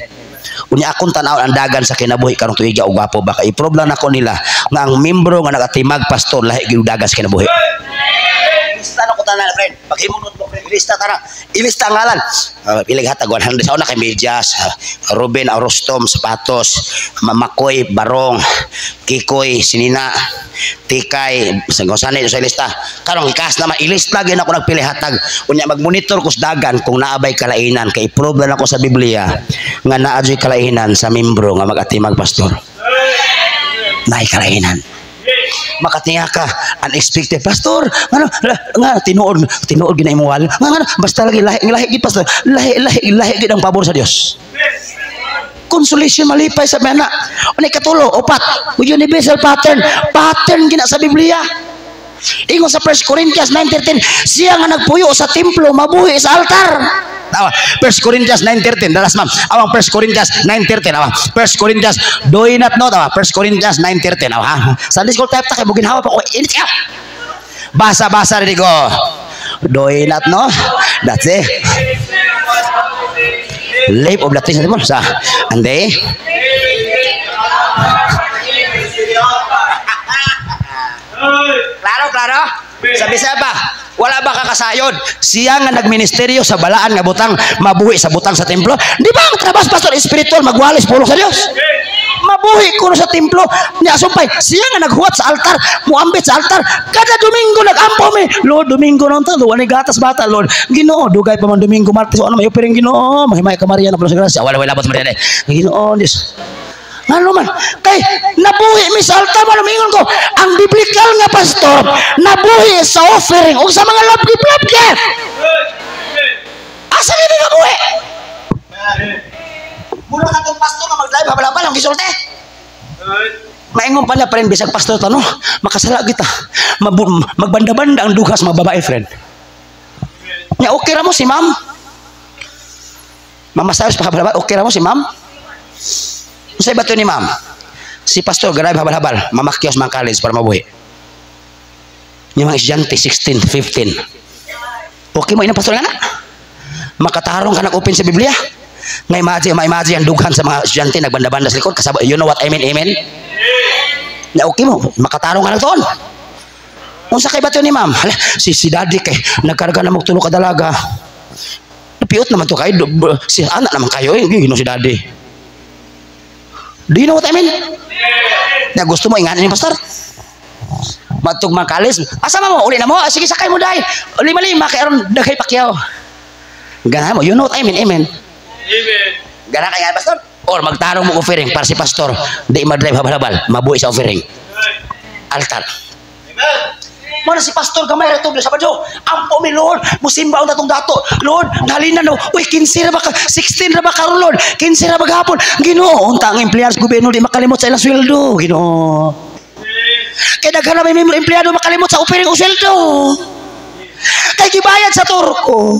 Unya akong tanaw ang dagan sa kinabuhi karong tuiga o gwapo baka i-prove lang nako nila nga ang membro nga nagatimag pastor lahi gyud dagan sa kinabuhi. Ilista na ko tanan, friend. Paghimong notebook, friend, ilista tara. Ilista ang ngalan. Pilig hatag 100 sa una kay medyas, Ruben Arostom sapatos, Mamakoy Barong, Kikoy Sinina, Tikay sa gosanay sa lista. Karong ikas naman ilista gyud ako nagpili hatag. Unya magmonitor ko sa dagan kung naabay kalainan kay prove lang ako sa Biblia nga naa joy kalainan sa membro nga magatimag pastor. Naay kalainan. Makatinga ka unexpected pastor nga tinuod gina imong wal nga basta lagi lahi gid pastor lahi gid ang pabor sa Dios. Consolation malipay sa mana. Unay katulo, upat, universal pattern gina sa Biblia. Ingon sa 1 Corinthians 9:13, siya nga nagpuyo sa templo mabuhi sa altar. Tawa, 1 Corinthians 9:13, dalas ma'am. Awang 1 Corinthians 9:13, awa. 1 Corinthians do not know, tawa. 1 Corinthians 9:13, awa. Sunday school type ta kay bugin hawa pa ko. Init ka. Basa-basa rin ko. Do not know. That's it. Life of the things mo sa ande. Klaro. Sabi sa ba? Wala ba kakasayod? Siya nga nagministeryo sa balaan nga butang mabuhi sa butang sa templo. Di ba ang trabas pastor espiritual magwalis pulong sa Dios? Mabuhi kuno sa templo niya sumpay. Siya nga naghuwat sa altar, muambit sa altar. Kada Domingo nag-ampo mi. Lord, Domingo nang ta, wala gatas bata, Lord. Ginoo, dugay pa man Domingo, Martes, ano may opiring Ginoo, mahimay ka Maria na pala sa grasya. Wala labot Maria. Ginoo, Dios. Ano man, kay nabuhi mi sa altar mo namingon ko, ang biblical nga pastor nabuhi sa offering o sa mga love gift. Asa ni nabuhi? Mura ka tong pastor nga mag-live habal-habal ang gisulti. Maingon pa niya, friend, bisag pastor tano, makasala kita. Magbanda-banda ang dugas mga babae, friend. Nya okay ra mo si ma'am? Mamasayos pa habal-habal, okay ra mo si ma'am? Usay bato ni ma'am? Si pastor garayb habal-habal, mamakyos mga college para mabuhi. Yung mga estudyante 16, 15. Okay mo ina pastor nga na? Makatarong ka nag-open sa Biblia? Nga imagine ang dughan sa mga estudyante nagbanda-banda sa likod. Kasabot, you know what I mean? Amen? Na okay mo, makatarong ka na doon. Unsa kay bato ni ma'am? Hala, si daddy kay nagkarga na magtulo ka dalaga. Napiot naman to kayo. Si anak naman kayo, yun si daddy. Do you know what I mean? Na gusto mo inganin yung pastor? Matug mga kalis. Asa mo? Uli na mo? Sige, sakay mo dahi. Lima-lima, kaya ron dagay pakyaw. Ganahan mo. You know what I mean? Amen? Amen. Ganahan kaya pastor? Or magtarong mo offering para si pastor. Di ma-drive habal-habal. Mabuhi sa offering. altar. Mana si pastor gamay reto sa badyo. Ampo mi Lord, musimba unta tong dato. Lord, nalina no. Uy, 15 ra ba ka? 16 ra ba ka Lord? 15 ra ba gahapon? Ginoo, unta ang empleyado sa gobyerno di makalimot sa ilang sweldo, Ginoo. Kay daghan na may empleyado makalimot sa opiring o sweldo. Kay gibayad sa turko.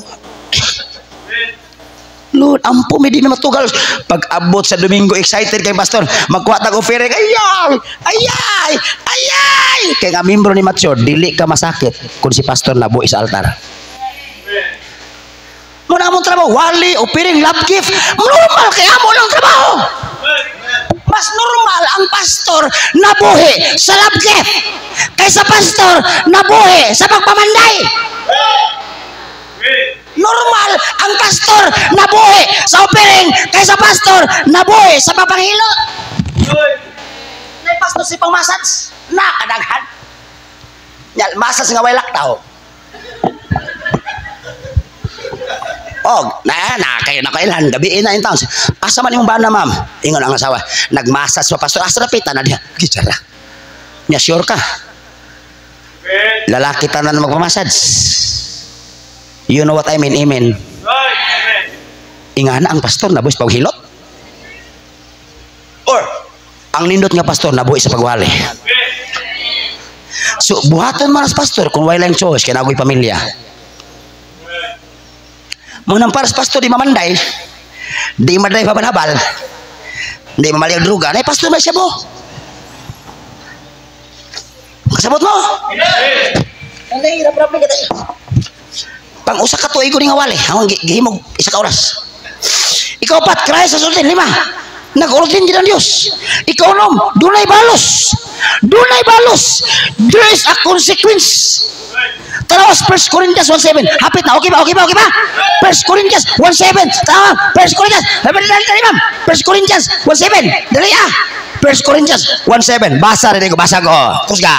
Lord, ampo mi di mi matugal. Pag abot sa Domingo, excited kay pastor, magkuha tag offering. Ayay! Ayay! Ayay! Kay nga membro ni Matyo, dili ka masakit kung si pastor nabuhi sa altar. Muna among trabaho, wali, offering, love gift. Normal kay amo lang trabaho. Mas normal ang pastor nabuhi sa love gift kaysa pastor nabuhi sa pagpamanday. Normal ang pastor nabuhi sa offering kaysa pastor nabuhi sa papanghilo. May pastor si pangmasats na kadaghan. Nyal masas nga way laktaw. Oh, kayo na kailan gabi na in town. Asa man imong bana ma'am? Ingon ang asawa. Nagmasas pa pastor asa napita na diha. Gitsara. Nya sure ka? Lalaki tanan magpamasaj. You know what I mean, amen. Ingana ang pastor nabuhi sa paghilot. Or ang nindot nga pastor nabuhi sa pagwali. So buhaton man as pastor kung wala lang choice kay nagoy pamilya. Munang para sa pastor di mamanday, di maday pabanabal, di mamali ang druga, na pastor may siya mo. Kasabot mo? Ang hirap problem kita. Pang usa ka tuig ko ning awali, ang gihimog isa ka oras. Ikaw pat cry sa sultan 5. Nag-ordain gid ang Dios. Ikaw nom, dunay balos. Dunay balos. There is a consequence. Tanawas 1 Corinthians 1:7. Hapit na, okay ba? 1 Corinthians 1:7. Tama, 1 Corinthians. Dali ma'am. 1 Corinthians 1:7. Dali 1 Corinthians 1:7. Basa rin ko, basa ko. Kusga.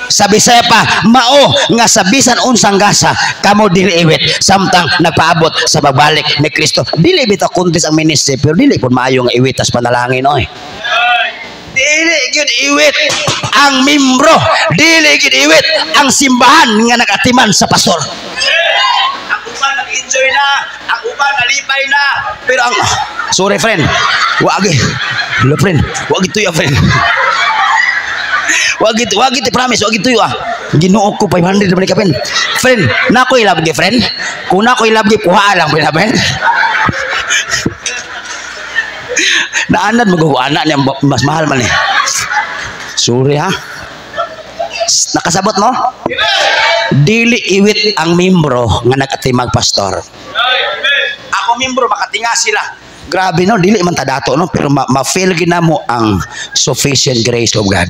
Sa Bisaya pa, mao nga sa bisan unsang gasa kamo dili iwit samtang nagpaabot sa pagbalik ni Kristo. Dili bitaw kuntis ang ministry pero dili pud maayo nga iwit as panalangin oy. Dili gid iwit ang membro, dili gid iwit ang simbahan nga nagatiman sa pastor. Ang uban nag-enjoy na, ang uban nalipay na, pero ang sorry friend, wa agi. Hello friend, wa gid tuyo friend. Wag itu promise, wag itu Ginoo ko 500 naman ka friend. Nako ilab gi friend. Kung nako ilab gi kuha lang friend. Naanad mo anak niya mas mahal man eh. Sorry ha. Nakasabot mo? Dili iwit ang membro nga nagatimag pastor. Ako membro makatinga sila. Grabe no, dili man ta dato no, pero ma-feel ginamo ang sufficient grace of God.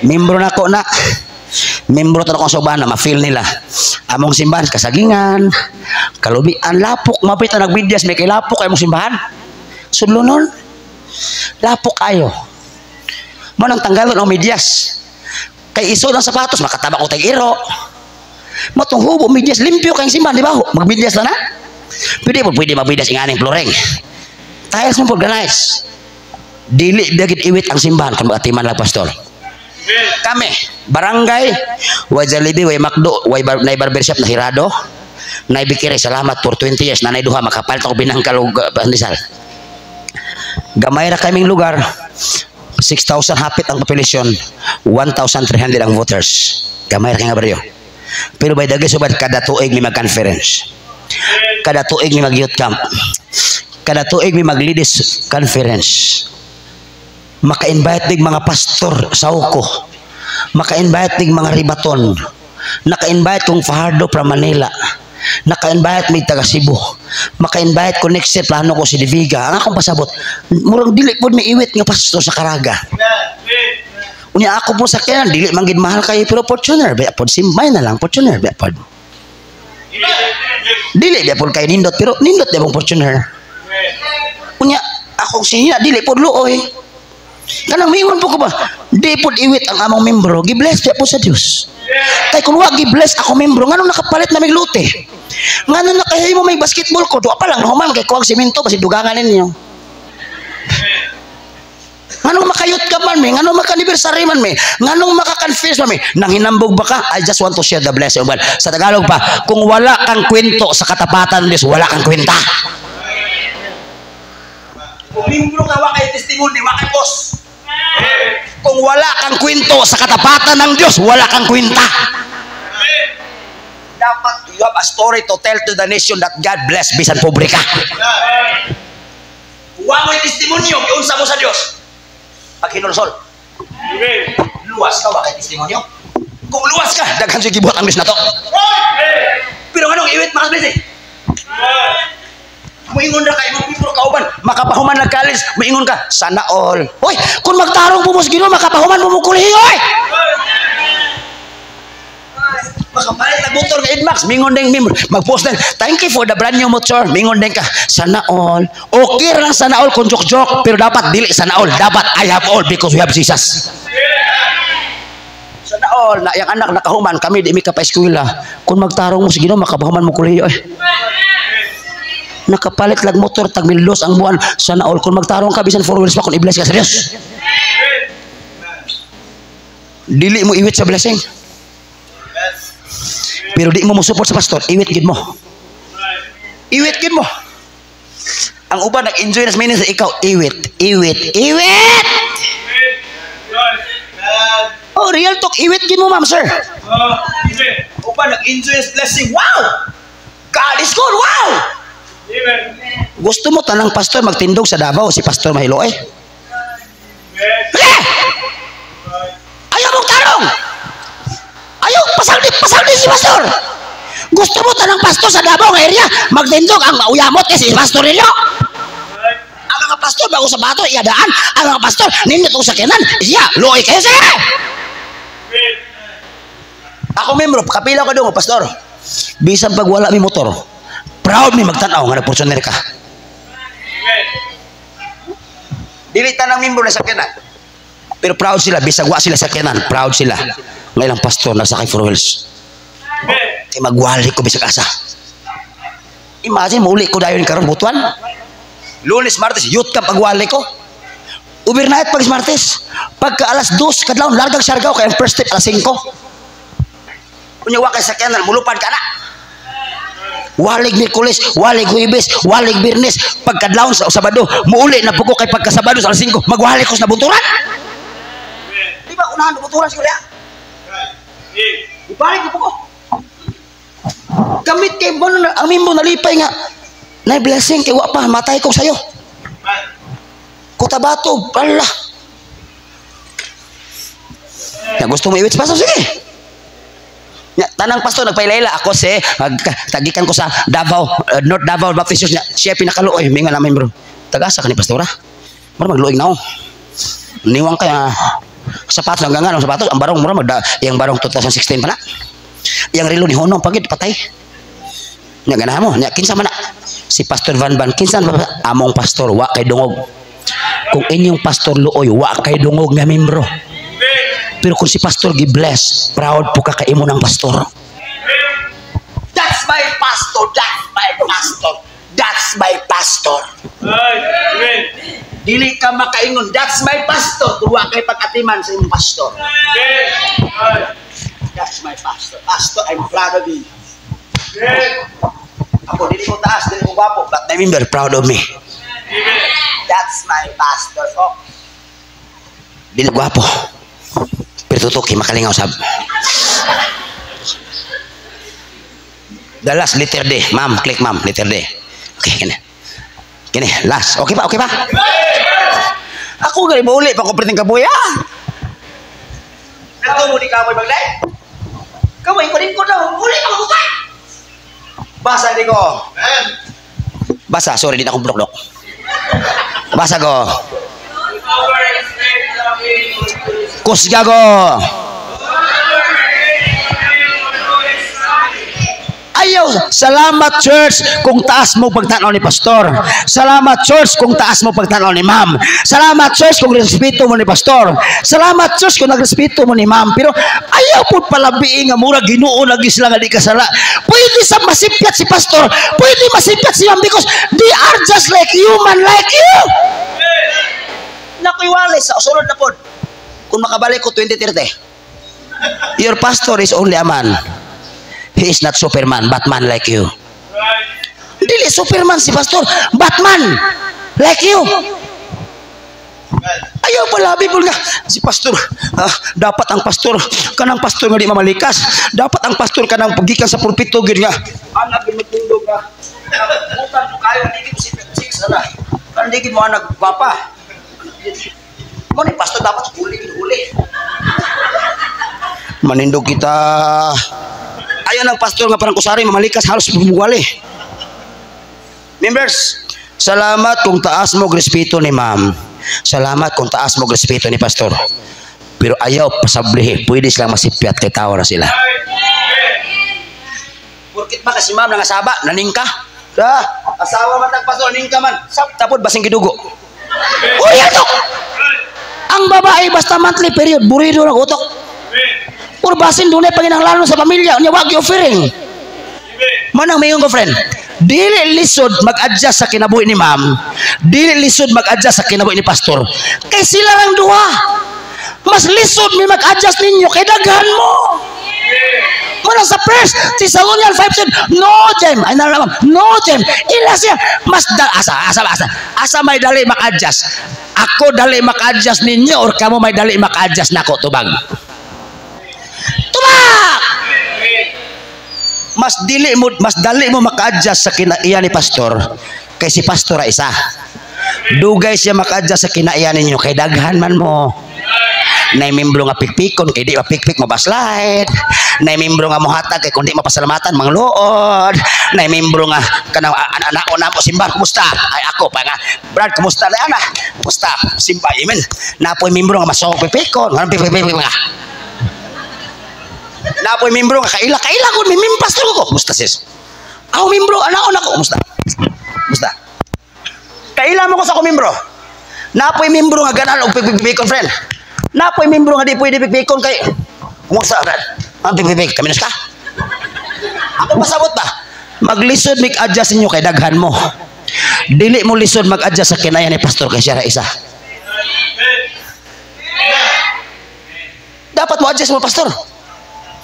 Membro nako na. Membro ta ko sa bana, ma-feel nila. Among simbahan kasagingan, kalubian, lapok, mapit na nagbidyas may kay lapok ay mong simbahan. Sudlonon. Lapok ayo. Mo nang tanggalon ang medyas. Kay iso ng sapatos makataba ko tag iro. Mo tong hubo medyas limpyo kay simbahan di ba? Magbidyas na na. Pwede magbidyas inganing flooring. Tiles mo po guys. Dili dagit iwit ang simbahan kung magatiman lang pastor. Kami barangay way Jollibee, way McDo, way barbershop na Hirado, nay Bikiri, salamat for 20 years na nay duha makapalit ako binangkalog pandisal. Gamay ra kaming lugar, 6,000 hapit ang population, 1,300 ang voters. Gamay ra kay nga baryo. Pero by dagay subad kada tuig may mag-conference. Kada tuig may mag-youth camp. Kada tuig may mag-ladies conference. Maka-invite dig mga pastor sa uko. Maka-invite dig mga ribaton. Naka-invite kong Fajardo from Manila. Naka-invite may taga Cebu. Maka-invite ko next year plano ko si Diviga. Ang akong pasabot, murang dili pod may iwit nga pastor sa Caraga. Unya ako po sa kanya, dili man gid mahal kayo pero Fortuner, ba pod simbay na lang Fortuner, ba pod. Dili ba pod kay nindot pero nindot ba Fortuner. Unya akong siya dili pod luoy. Kanang mingon po ko ba, di pod iwit ang among membro, gi-bless po sa Dios. Kay kung wa gi-bless ako membro, nganong nakapalit na mig lute? Ngano nakahimo may basketball ko, duwa pa lang human kay kuwag simento basi dugangan ninyo. Nganong makayot ka man me, nganong maka-anniversary man me, nganong maka-confess man me, nang hinambog ba ka? I just want to share the blessing. Well, sa Tagalog pa, kung wala kang kwento sa katapatan ng Diyos, wala kang kwenta. Kung limbro ka, wala kayo testimony, wala kayo boss. Kung wala kang kwento sa katapatan ng Diyos, wala kang kwenta. Dapat you have a story to tell to the nation that God bless bisan pobre ka. Huwag mo'y testimonyo, iunsa mo sa Diyos. Pag hinulsol, luwas ka, wala kayo testimonyo. Kung luwas ka, daghan siya gibuhat ang Diyos na to. Pero anong iwit mga blessing? Moingon na kayo, mga kauban, makapahuman na college, moingon ka, sana all. Hoy, kung magtarong po mo sa Ginoo, makapahuman mo mo kulihi, hoy! Makapalit na motor ka, Edmax, mingon din, mag-post din, thank you for the brand new motor, mingon din ka, sana all. Okay lang sana all kung joke-joke, pero dapat dili sana all, dapat I have all because we have Jesus. Sana all, na yung anak nakahuman, kami di mi ka pa eskwela, kung magtarong mo sa Ginoo, makapahuman mo kulihi, hoy. Nakapalit lag motor tag milos ang buwan sana all kung magtarong ka bisan 4 wheels pa kung i-bless ka sa Diyos. Dili mo iwit sa blessing. Pero di mo support sa pastor, iwit gid mo. Iwit gid mo. Ang uban nag-enjoy na sa minutes ikaw iwit. Oh, real talk, iwit gid mo, ma'am, sir. Uban nag-enjoy sa blessing. Wow! God is good. Wow! Amen. Gusto mo tanang pastor magtindog sa Davao si Pastor Mahiloy? Ayaw mong tarong. Ayaw pasal di si pastor. Gusto mo tanang pastor sa Davao nga area magtindog ang mauyamot si Pastor Nilo. Ang mga pastor bago sa bato iadaan, ang mga pastor nindot og sakyanan siya luoy kayo siya. Ako membro kapila ko dong pastor. Bisan pag wala mi motor. Proud mi magtanaw nga nagporsyonер ka. Dili tanang membro na sakyanan. Pero proud sila, bisag wa sila sakyanan, proud sila. Nga ilang pastor nagsakay 4 wheels. Kay magwali ko bisag asa. Imagine mo uli ko dayon karon butuan. Lunes, Martes, youth camp pagwali ko. Overnight pag Martes. Pagka alas 2 kadlawon largang Siargao kay ang first step alas 5. Unya wa kay sakyanan, mulupad ka na. Walig Miyerkules, walig Huwebes, walig Biyernes, pagkadlawon sa Sabado, muuli na puko kay pagkasabado sa alas 5, magwali ko sa bunturan. Di ba unahan na bunturan siguro ya? Ibalik ko puko. Gamit kay mo na, ang mimbo nalipay nga, na blessing kay wa pa, matay ko sa'yo. Kutabato, pala. Na gusto mo iwit sa pastor, sige. Tanang pastor nagpailayla ako si tagikan ko sa Davao North Davao Baptist Church siya pinakaluoy mingon namin bro tagasa ka ni pastora mura magluoy na ako niwang kaya sapatos hanggang nga sapatos ang barong mura yung barong 2016 pa na yung relo ni Honong pagid patay nya ganahan mo nya kinsa man na si Pastor Van kinsa among pastor wa kay dungog kung inyong pastor luoy wa kay dungog nga membro. Pero kung si pastor gi-bless, proud po ka kaimo ng pastor. That's my pastor, that's my pastor, that's my pastor. Amen. Dili ka makaingon, that's my pastor, duwa kay pag-atiman sa imong pastor. Amen. That's my pastor. Pastor, I'm proud of you. Amen. Ako, dili ko taas, dili ko gwapo, but my member proud of me. Amen. That's my pastor. Oh. Dili gwapo. Pero tutuki makalingaw sab. The last letter D, ma'am, click ma'am, letter D. Okay, gini, last. Okay pa? Ako gali mo uli pa ko perting kabuya. Nato mo di kamoy baglay. Kamoy ko din ko daw, uli pa ko ka. Basa di ko. Basa, sorry di na ko blok. Basa ko. Kusga ko. Ayaw Ayaw. Salamat church kung taas mo pagtanaw ni pastor. Salamat church kung taas mo pagtanaw ni ma'am. Salamat church kung respeto mo ni pastor. Salamat church kung nagrespeto mo ni ma'am. Pero ayaw po palabiing nga mura Ginoo lagi sila nga di kasala. Pwede sa masipyat si pastor, pwede masipyat si ma'am because they are just like human like you. Nakuiwalay sa usunod na pod. Kung makabalik ko 2030. Your pastor is only a man. He is not Superman, Batman like you. Dili Superman si pastor, Batman like you. Ayaw pala Bibol nga si pastor. Dapat ang pastor kanang pastor nga di mamalikas. Dapat ang pastor kanang pagikan sa pulpito gid nga. Anak gid magtindog nga. Butan mo kayo dili ko si Pepsi sana. Kan dili mo anak papa. Mo ni pastor dapat huli. Manindog kita. Ayan ang pastor nga parang kusari mamalikas halos bumuwali. Members, salamat kung taas mo respeto ni ma'am. Salamat kung taas mo respeto ni pastor. Pero ayaw pasablihi, pwede silang masipyat kay tawa na sila. Porkit ba kasi ma'am nangasaba, naning ka? Asawa man tag pastor, naning ka man. Tapos basing gidugo. Yato! Ang babae basta monthly period, burido ng utok. Purbasin doon ay panginahanglan sa pamilya niya wag i-offering. Manang mayong girlfriend. Dili lisod mag-adjust sa kinabuhi ni ma'am. Dili lisod mag-adjust sa kinabuhi ni pastor. Kay sila lang duha. Mas lisod may mag-adjust ninyo kay daghan mo. Muna sa first Thessalonians 5 said, no Jem. Ay naramam, no Jem. Ila siya mas asa may dali mag-adjust. Ako dali mag-adjust ninyo or kamo may dali mag-adjust nako tubag. Tubag! Mas dali mo maka-adjust sa kinaiya ni pastor kay si pastor ay isa. Dugay siya maka-adjust sa kinaiya ninyo kay daghan man mo. Nay membro nga pikpikon kay di mapikpik mabaslide. Nay membro nga mohatag kay kundi mapasalamatan mangluod. Nay membro nga kanang anak na mo simba kumusta? Ay ako pa nga. Brad kumusta na ana? Kumusta? Simba amen. Napoy membro nga masok pikpikon, nga pikpik nga. Napoy membro nga kaila ko may pastor ko. Kumusta sis? Aw membro anak ko kumusta? Kumusta? Kaila mo ko sa ko membro. Napoy membro nga ganan og pikpikon friend. Napoy membro nga di pwede pikpikon kay kumusta friend? Ang pikpik kami nas ka? Ako pasabot ba? Maglisod mig adjust ninyo kay daghan mo. Dili mo lisod mag-adjust sa kinaya ni pastor kay siya ra isa. Dapat mo adjust mo pastor.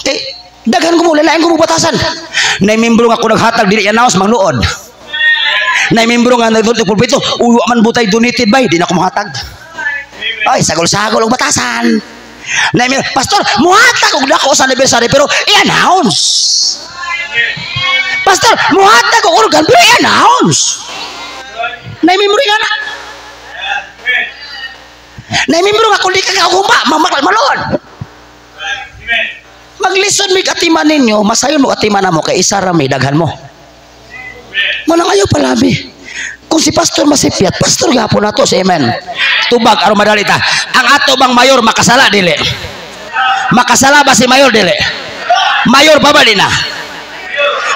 Kay daghan ko mo lain ko mo batasan. Nay membro nga ko naghatag dili announce mangluod. Nay membro nga nagdulog pulpito, uyo man butay donated bay, di na ko mahatag. Ay, sagol-sagol og batasan. Nay membro, pastor, muhatag og dako sa anniversary pero i-announce. Pastor, muhatag og organ pero i-announce. Nay membro nga na. Nay membro nga kundi ka humba, mamakal-malod. Maglisod mig atiman ninyo, masayon mo atiman mo kay isa ra may daghan mo. Manang ayaw palabi. Kung si pastor masipyat, pastor gapon nato si amen. Tubag aron madali ta. Ang ato bang mayor makasala dili? Makasala ba si mayor dili? Mayor pa ba din na?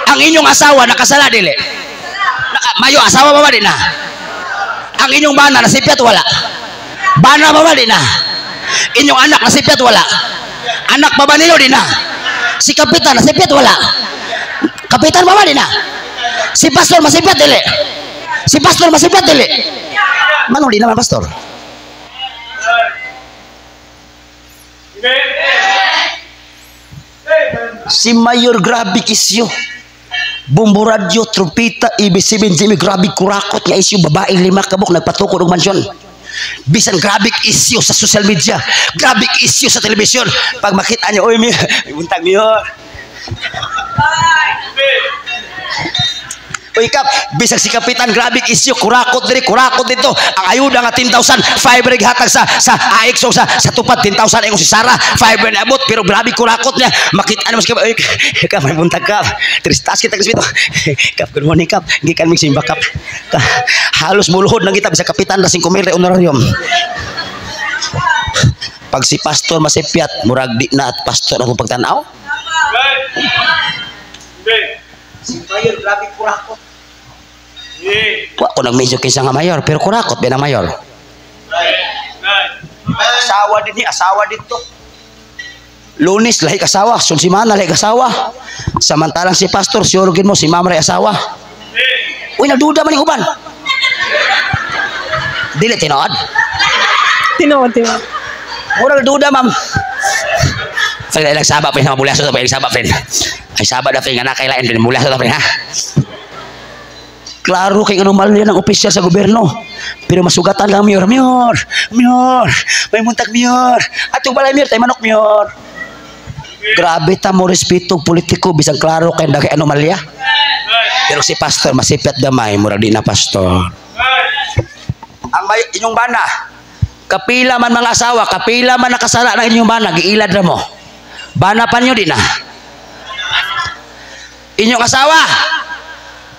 Ang inyong asawa nakasala dili? Mayor asawa pa ba din na? Ang inyong bana nasipyat wala? Bana pa ba din na? Inyong anak nasipyat wala? Anak pa ba ninyo din na? Si kapitan nasipyat wala? Kapitan pa ba din na? Si pastor masipyat dili? Si pastor masipyat dili? Manong di naman pastor? Si Mayor grabe isyu. Bumbu radyo, trumpita, ibig-sabihin Jimmy grabe kurakot nga isyu, babaeng 5 kabuk nagpatukod og mansyon. Bisan grabe isyu sa social media, grabe isyu sa telebisyon. Pag makita niyo, oy mi, buntag niyo. Uy kap, bisag si kapitan grabe isyu, kurakot dito. Ang ayuda nga 10,000, 5 rig hatag sa AX o sa tupad 10,000 ay si Sara, 5 na abot pero grabe kurakot niya. Makita ano mas kap, uy kap may buntag kap. Tristas kita kasbito. Kap good morning kap. Gikan mig simba kap. Halos muluhod nang kita bisa kapitan na 5,000 honorarium. Pag si pastor masipyat, murag di na at pastor ako pagtanaw. Si mayor, grabe kurakot. Wa ko nag-medyo kinsa nga mayor, pero kurakot ba ng mayor? Asawa din niya, asawa dito. Lunes, lahi kasawa. Sunsimana, lahi kasawa. Samantalang si pastor, siyologin mo, si mama ray asawa. Uy, nagduda man yung uban. Dili, tinood. Tinood. Mura nagduda, ma'am. Friend, ay nagsaba, friend. Mabuliaso ito, friend. Nagsaba, friend. Ay, saba na, friend. Nga nakailain, friend. Mabuliaso ito, friend, ha? Klaro kay anumal yan ang opisyal sa gobyerno. Pero masugatan lang, Mayor. Mayor. May muntag, Mayor. At yung balay, Mayor, tayo manok, Mayor. Grabe ta mo respeto politiko bisang klaro kay dagay anomalya. Pero si pastor masipit gamay mura di na pastor. Ang may inyong bana, kapila man mga asawa, kapila man nakasala ng inyong bana, giilad ra mo. Bana pa nyo din na. Inyong asawa,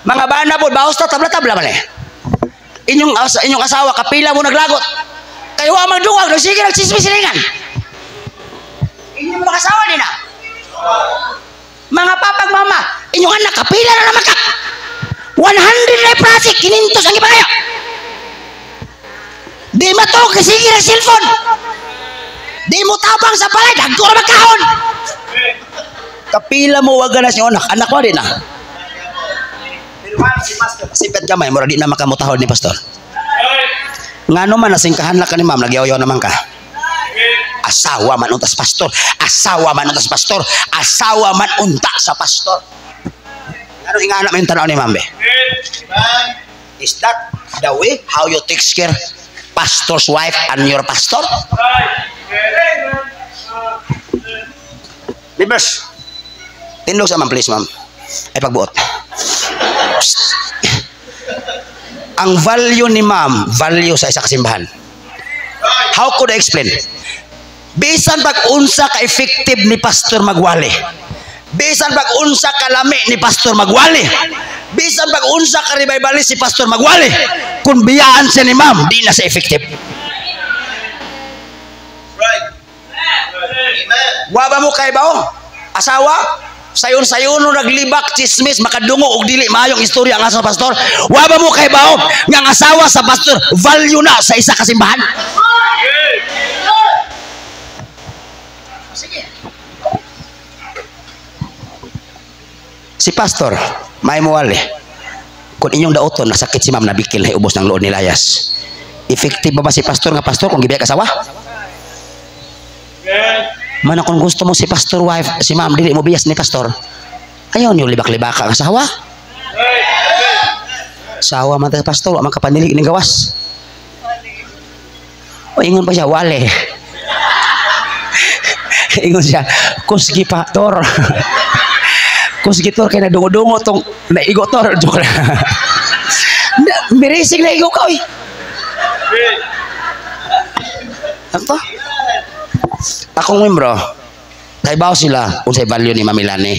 mga bana po, baos ta tabla-tabla man eh. Inyong asawa, kapila mo naglagot. Kayo ang magdungag, sige nagsismisilingan. Inyong mga asawa din na. Mga papag mama, inyong anak, kapila na naman ka. 100 na project, kinintos ang iba kayo. Di matog, sige ng cellphone. Di mo tabang sa balay, dagko na magkahon. Kapila mo, wag na si anak mo din na. Pero si pastor, masipit kamay, mura di na makamutahod ni pastor. Nga naman, nasingkahan na ka ni ma'am, nagyaw-yaw naman ka. Asawa man unta sa pastor, asawa man unta sa pastor, asawa man unta sa pastor. Ano ingana man yung tanaw ni Mambe? Is that the way how you take care pastor's wife and your pastor? Members, tindog sa ma'am please, ma'am. Ay pagbuot. Ang value ni ma'am, value sa isa kasimbahan. How could I explain? Bisan pag-unsa ka effective ni pastor magwali. Bisan pag-unsa ka lami ni pastor magwali. Bisan pag-unsa ka revivalist si pastor magwali. Kung biyaan siya ni ma'am, di na siya effective. Right. Amen. Waba mo kay bao? Asawa? Sayon-sayon no naglibak, chismis, makadungo og dili maayong istorya ang asa pastor. Waba mo kay bao? Nga asawa sa pastor, value na sa isa kasimbahan. Si pastor, may muwali. Kung inyong daoton, nasakit si ma'am, nabikil na ubos ng loon ni Layas. Effective ba si pastor nga pastor kung gibiyag asawa? Mana kung gusto mo si pastor wife, si ma'am, dili mo biyas ni pastor. Ayaw niyo libak-libak ang asawa. Asawa man tayo pastor, wala man kapanilig ng gawas. O ingon pa siya, wale. Ingon siya, kusgi pastor. Kusgi tor kay nadungo-dungo tong naigo tor. Joke na. Mirisig na igo ka, oy. Ako? Akong membro, kaibaw sila kung sa value ni Mamilani.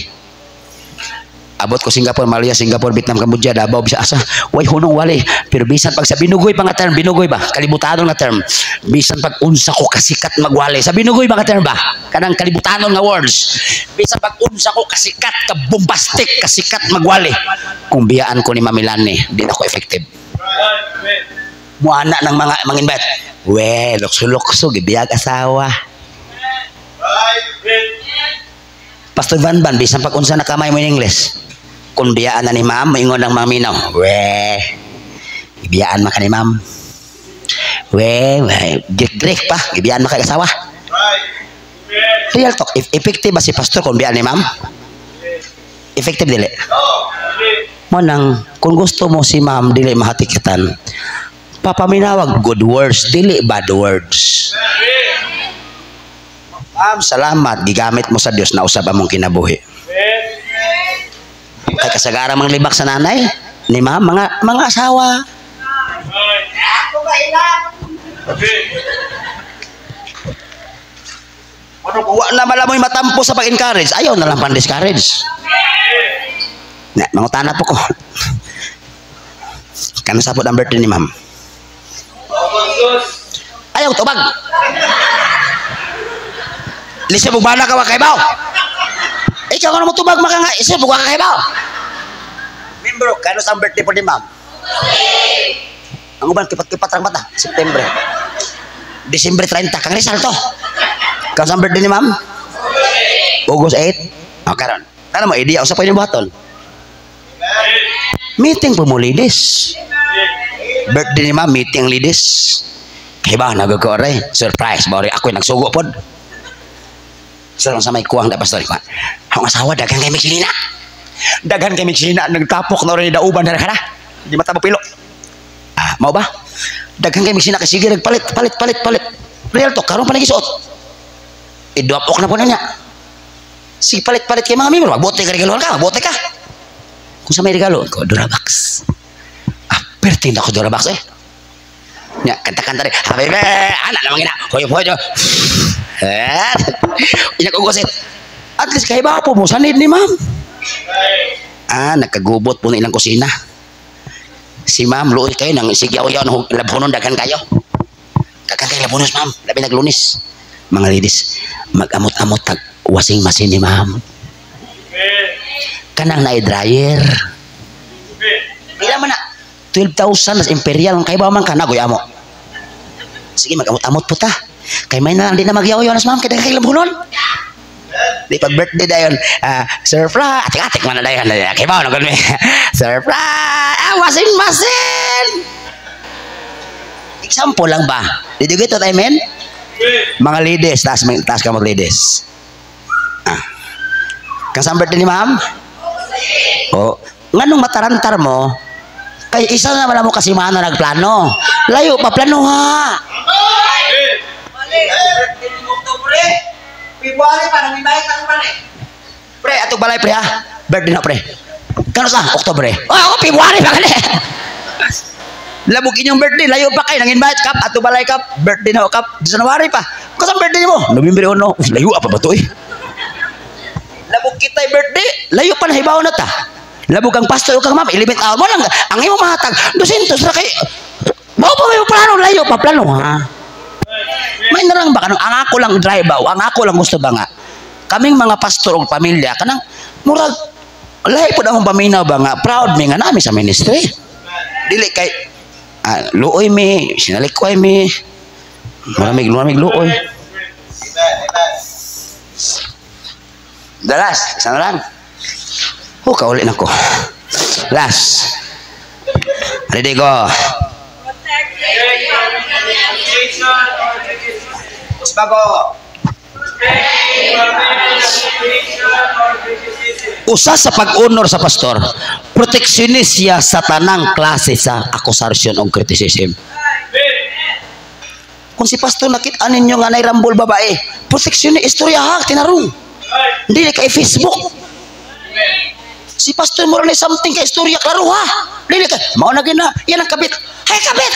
Abot ko Singapore, Malaysia, Singapore, Vietnam, Cambodia, Davao, bisa asa, way hunong wali. Pero bisan pag sa binugoy pa nga term, binugoy ba? Kalibutanon nga term. Bisan pag unsa ko kasikat magwali. Sa binugoy ba nga term ba? Kanang kalibutanon nga words. Bisan pag unsa ko kasikat, kabombastic, kasikat magwali. Kung biyaan ko ni Mamilani, di na ko effective. Muana ng mga invite. We, lukso-lukso, gibiyag asawa. Pastor Van Van, bisan pag unsa na kamay mo in English. Kung biyaan na ni ma'am, maingon ng mga minaw. We, ibiyaan maka ni ma'am. We, grek pa, ibiyaan maka asawa. Real talk, effective ba si pastor kung biyaan ni ma'am? Effective dili. Manang, kung gusto mo si ma'am, dili mahatikitan. Papaminawag, good words, dili bad words. Ma'am, salamat, gigamit mo sa Dios na usab among kinabuhi. Kay kasagara mang libak sa nanay ni ma'am, mga asawa. Ako ba ilan? Ano kung na malamoy matampo sa pag-encourage, ayaw na lang pan-discourage. Na, mangutana po ko. Kano sa po ang birthday ni ma'am? Ayaw tubag. Lisa bubana ka wa kay baw. Ikaw ano mo tubag maka nga isa buka kay baw. September, kano sa birthday po ni ma'am? Ang uban, kipat-kipat lang bata, September. December 30, kang Rizal to. Kano sa birthday ni ma'am? August 8. O, karon. Ano mo, idea, usap kayo yung buhaton. Meeting po mo, ladies. Birthday ni ma'am, meeting ladies. Kaya ba, nagkakore, surprise, bawari ako yung nagsugo po. Sarang sa may kuwang na pastor. Ang asawa, dagang kay Michelina. Dagan kay Michelina, nagtapok na rin dauban na ka na. Di mata mo pilo. Ah, mau ba? Dagang kay Michelina kasi sige, nagpalit. Real to, karon pa nagisuot. Idwapok na po na niya. Sige, palit kay mga mimro. Magbote ka regalo ka, magbote ka. Kung sa may regalo, ko, Durabox. Ah, pertin ako Durabox eh. Nya, kanta-kanta rin. Happy birthday! Anak naman gina. Hoy-hoy nyo. Inak ugosit. At least kahit ba po mo, sanid ni ma'am. Ah, nagkagubot po na ilang kusina. Si ma'am, luoy kayo nang sigyaw yun, labhonon, dagan kayo. Dagan kayo labhonos, ma'am. Labi naglunis. Mga ladies, mag-amot-amot tag washing machine ni ma'am. Kanang na-dryer. Pila man na. 12,000 as imperial. Kaya ba man ka na, guya mo. Sige, mag-amot-amot po ta. Kaya may na lang din na magyaw-yaw nas ma'am. Kaya kay labhonon. Di pag birthday dayon, surprise, atik-atik man na dayon. Kaya ba, nagon may, surprise, washing machine. Example lang ba? Did you get what I mean? Mga ladies, taas ka mga ladies. Kasang birthday ni ma'am? Oh, nga nung matarantar mo, kay isa na naman mo kasi mana nagplano. Layo pa plano ha. Birthday ni Oktubre. February pa nang ibayad ka pa eh. Pre, atong balay pre ha. Birthday na pre. Kano sa Oktubre? Oh, ako February pa kani. Labog inyong birthday, layo pa kay nang invite kap atong balay kap. Birthday na kap, January pa. Kasang birthday mo? November 1. Layo apa ba to eh? Labog kita'y birthday, layo pa na hibaw na ta. Labog ang pastor o kang ma'am, 11 hour mo lang. Ang imo mahatag, 200 na kay. Mao pa may plano, layo pa plano ha. May narang ba kanang ang ako lang drive ba, ang ako lang gusto ba nga. Kaming mga pastor o pamilya kanang murag lahi pud ang paminaw ba nga, proud mi nga nami sa ministry. Dili kay luoy mi, sinalikway mi. Maramig luoy. Dalas, isa na lang. Oh, kauli na ko. Last. Ready, go. Bago. Usa sa pag-honor sa pastor, proteksionis siya sa tanang klase sa akusasyon o criticism. Kung si pastor nakita ninyo nga nay rambol babae, proteksionis istorya ha, tinarong. Hindi na kay Facebook. Si pastor mo rin something kay istorya klaro ha. Hindi kay mao na gina, yan ang kabit. Hay kabit.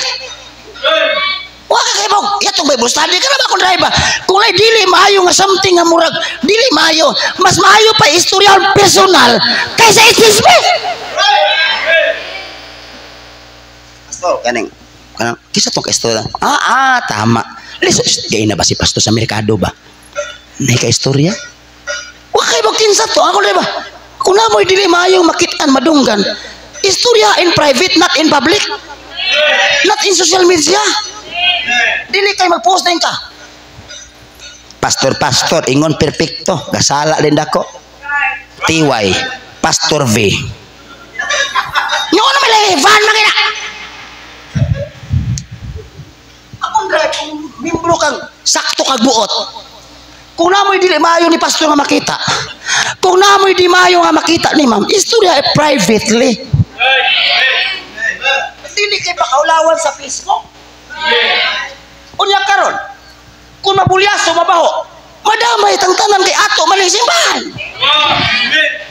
Wa ka kay bog, yatong Bible study ka na ba kung drive. Kung ay dili maayo nga something nga murag, dili maayo, mas maayo pa istorya personal kaysa isisme. Pastor, kanang kisa tong istorya. Tama. Lisos, gay na ba si pastor sa merkado ba? Nay ka istorya? Wa kay bog tinsa to, ako diba? Kung na mo'y dili maayo makitaan madunggan, istorya in private, not in public. Not in social media. Dili kay mag-post din ka. Pastor, ingon perfecto. Gasala din dako. TY, Pastor V. Nyo naman lang, van makina. Akong drive, kung mimbro kang sakto kag buot. Kung namoy dili maayo ni pastor nga makita. Kung namoy di maayo nga makita ni ma'am, istorya privately. Dili kay pakaulawan sa Facebook. Unya karon, kung mabulyaso mabaho, madamay tang tanan kay ato maning simbahan.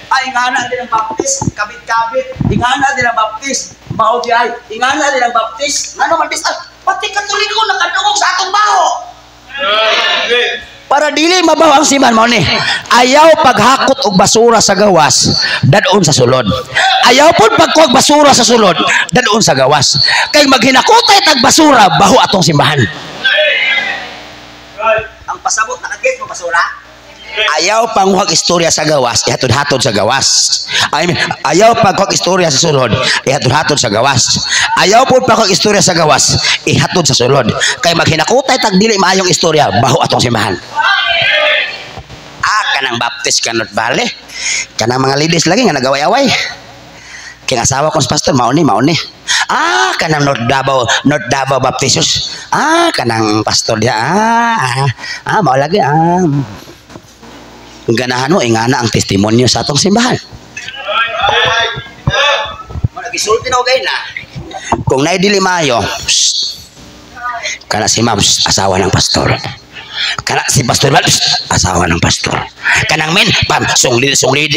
Ay ingana din ang baptist, kabit-kabit. Ingana din ang baptist, mao di ay. Ingana din ang baptist. Ano man pati Katoliko nakadungog sa atong baho. Para dili mabaho ang simbahan mao ni. Ayaw paghakot og basura sa gawas, dadon sa sulod. Ayaw pud pagkuha basura sa sulod, dadon sa gawas. Kay maghinakutay tag basura baho atong simbahan. Ang pasabot nakaget mo basura. Ayaw panguhag istorya sa gawas, ihatod-hatod sa gawas. I mean, ayaw pagkuhag istorya sa sulod, ihatod-hatod sa gawas. Ayaw po pagkuhag istorya sa gawas, ihatod sa sulod. Kay maghinakutay tag dili maayong istorya, baho atong simbahan. Kanang baptist kanot bale. Kanang mga ladies lagi nga nagaway-away. Kaya asawa kong pastor, mauni. Kanang North Davao Baptisus. Kanang pastor dia. Mao lagi. Ganahan mo, ingana ang testimonyo sa atong simbahan. Nagisulti na okay na. Kung naidili mayo, kana si ma'am, asawa ng pastor. Kana si pastor, asawa ng pastor. Kanang men, sungli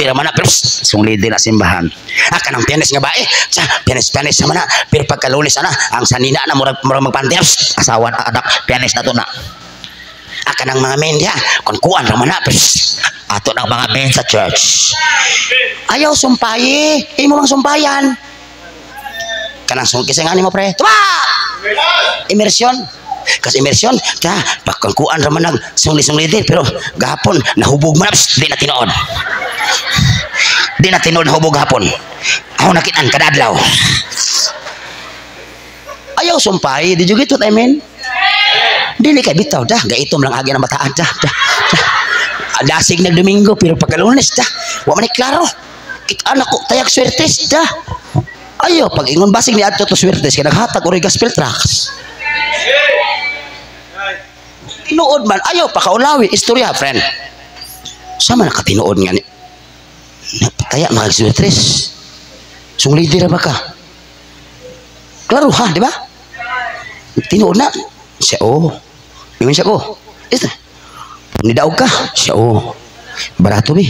naman na, pero sungli na simbahan. Kanang pianis nga bae, pianis naman na, pero pagkalunis na, ang sanina na murag magpantir, asawa na anak, pianis na to na. Kanang mga men diya, kuan naman na, pero ato ng mga men sa church. Ayaw sumpayi, imo mang sumpayan. Kanang kisay nga ni mo pre, tuma! Immersion. Kasi immersion, pagkangkuan naman nag sungli din, pero gahapon nahubog man, di na tinood. Di na tinood, nahubog gahapon. Ako nakitaan kadadlaw. Ayaw sumpayi, di juga ito, amen? Dili kay bitaw, gaitom lang agi na mataan, dasig nagdomingo, pero pagkalunes, wa man klaro. Anak ko, tayag swertes, ayaw, pag ingon basig ni adto to swertes, kaya naghatag o gospel tracks. Tinuod man, ayaw pakaulawi, istorya, friend. Sama nakatinuod nga ni. Kaya mag-swertes. Sungli dira ba ka? Klaro ha, di ba? Tinuod na. Siya, Ingon siya ko. Ito. Nidaog ka. Siya, barato, bi.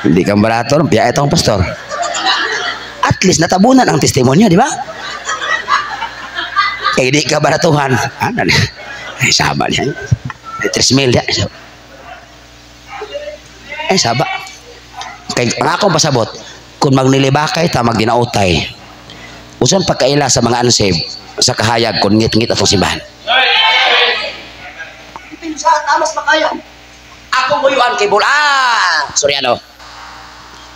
Hindi kang barato, piya itong pastor. At least natabunan ang testimonyo, di ba? Kaya di ka baratuhan. Ay, saba niya. 3 mil niya. Ay, saba. Kaya ang akong pasabot, kung magnilibakay, tamag ginautay. Usan pagkaila sa mga unsaved, sa kahayag, kung ngit-ngit atong simbahan. Sa tamas pa kayo. Ako buyuan kay Soriano.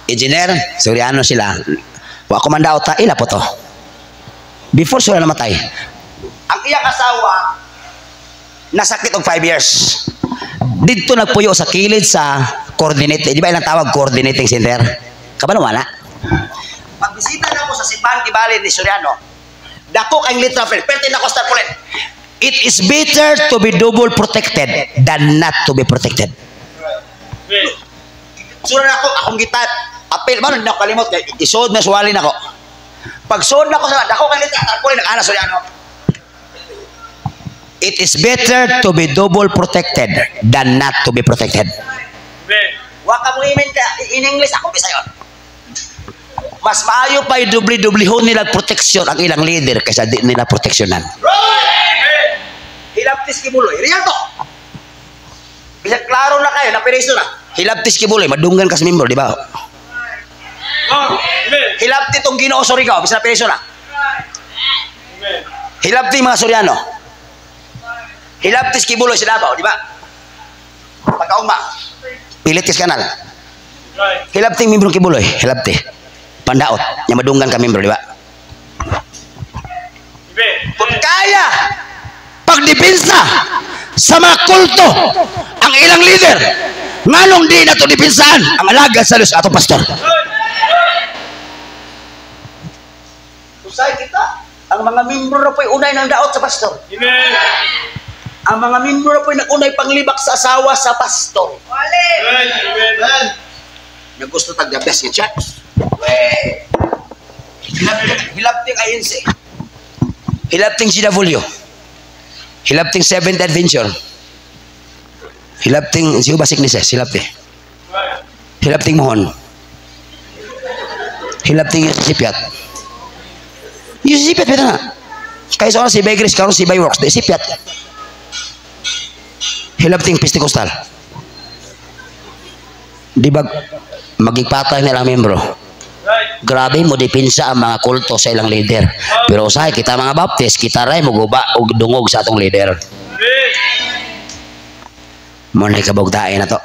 Engineer, Soriano sila. Wa ko man daw ta, ila po to. Before sila namatay, ang iyang asawa nasakit og 5 years. Dito nagpuyo sa kilid sa coordinate, di ba ilang tawag coordinating center? Kabalo wala. Pagbisita na ko sa simbahan Kibali ni Soriano, dako kay literal friend, pertin ako start ulit. It is better to be double protected than not to be protected. Sura na ako, akong gitat, apel, man, hindi ako kalimot, isuod na suwali na ako. Pag suod na ako sa dako kay literal, tarpulin, nag-ana Soriano. It is better to be double protected than not to be protected. Waka mo imen ka in English, ako Bisayon. Mas maayo pa i-dubli-dublihon nila proteksyon ang ilang leader kaysa di nila proteksyonan. Hilaptis kibuloy, real to. Bisa klaro na kayo, napireso na. Hilaptis kibuloy, madunggan ka sa member, di ba? Hilapti itong Ginoo Surigao, bisa napireso na. Hilapti mga Soriano. Hilaptis kibuloy sa Davao, di ba? Pagkauma, Pilitis kanal. Hilapting membro kibuloy, hilapti. Pandaot, yang madunggan ka membro, di ba? Kung kaya pagdipinsa sa mga kulto ang ilang leader, nganong di na ito dipinsaan ang alagad sa Diyos atong pastor. Usay kita, ang mga membro na po'y unay ng daot sa pastor. Amen. Ang mga membro na po'y nagunay panglibak sa asawa sa pastor. Amen. Nagusto tag-the best in church. Hilapting INC, hilapting GW, hilapting Seventh Adventure, hilapting Jehovah's Witnesses, hilapting Mohon, hilapting Sipiat. Yung Sipiat pwede na. Kaya sa si Begris, karon si Bayworks, di Sipiat. Hilapting Pentecostal. Di ba magigpatay nilang membro? Grabe mo dipinsa ang mga kulto sa ilang leader. Pero usahay kita mga Baptist, kita ray mo guba og dungog sa atong leader. Mo na kabugtae na to.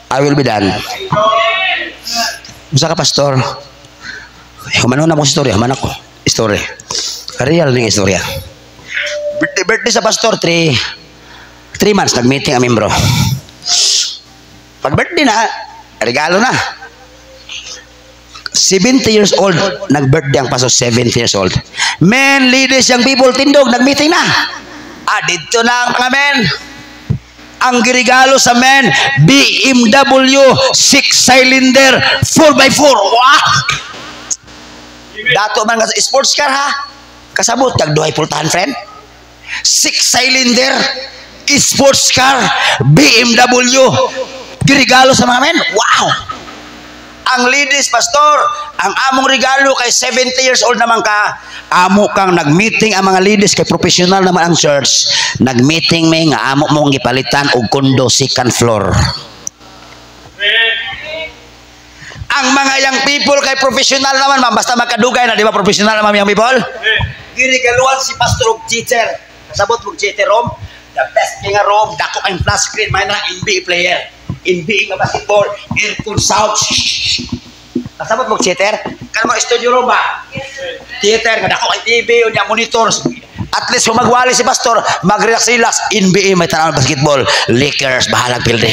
I will be done. Usa ka pastor. Humano na mo istorya, human ako. Istorya. Real ning istorya. Birthday sa pastor 3 months nag-meeting ang membro. Pag birthday na, regalo na. 70 years old, nag-birthday ang pastor, 70 years old. Men, ladies, young people, tindog, nag-meeting na. Dito na ang mga men. Ang girigalo sa men, BMW 6-cylinder 4x4. Wow! Dato man nga sa sports car ha. Kasabot, tagduhay pultahan, friend. 6-cylinder sports car BMW. Girigalo sa mga men. Wow! Ang ladies, pastor, ang among regalo kay 70 years old naman ka, amo kang nag-meeting ang mga ladies kay professional naman ang church. Nag-meeting may nga amo mong gipalitan og kondo second floor. Ang mga young people kay professional naman, basta magkadugay na, di ba professional naman young people? Girigaluan si pastor og teacher. Kasabot og teacher room, the best nga room, dako ang flash screen, may na NBA player. NBA nga basketball, aircon sound. Kasabot mo theater? Kan mo studio room ba? Theater nga dako ang TV unya monitors. At least kung magwali si pastor, mag-relax-relax, NBA may tanaw basketball, Lakers bahalag pilde.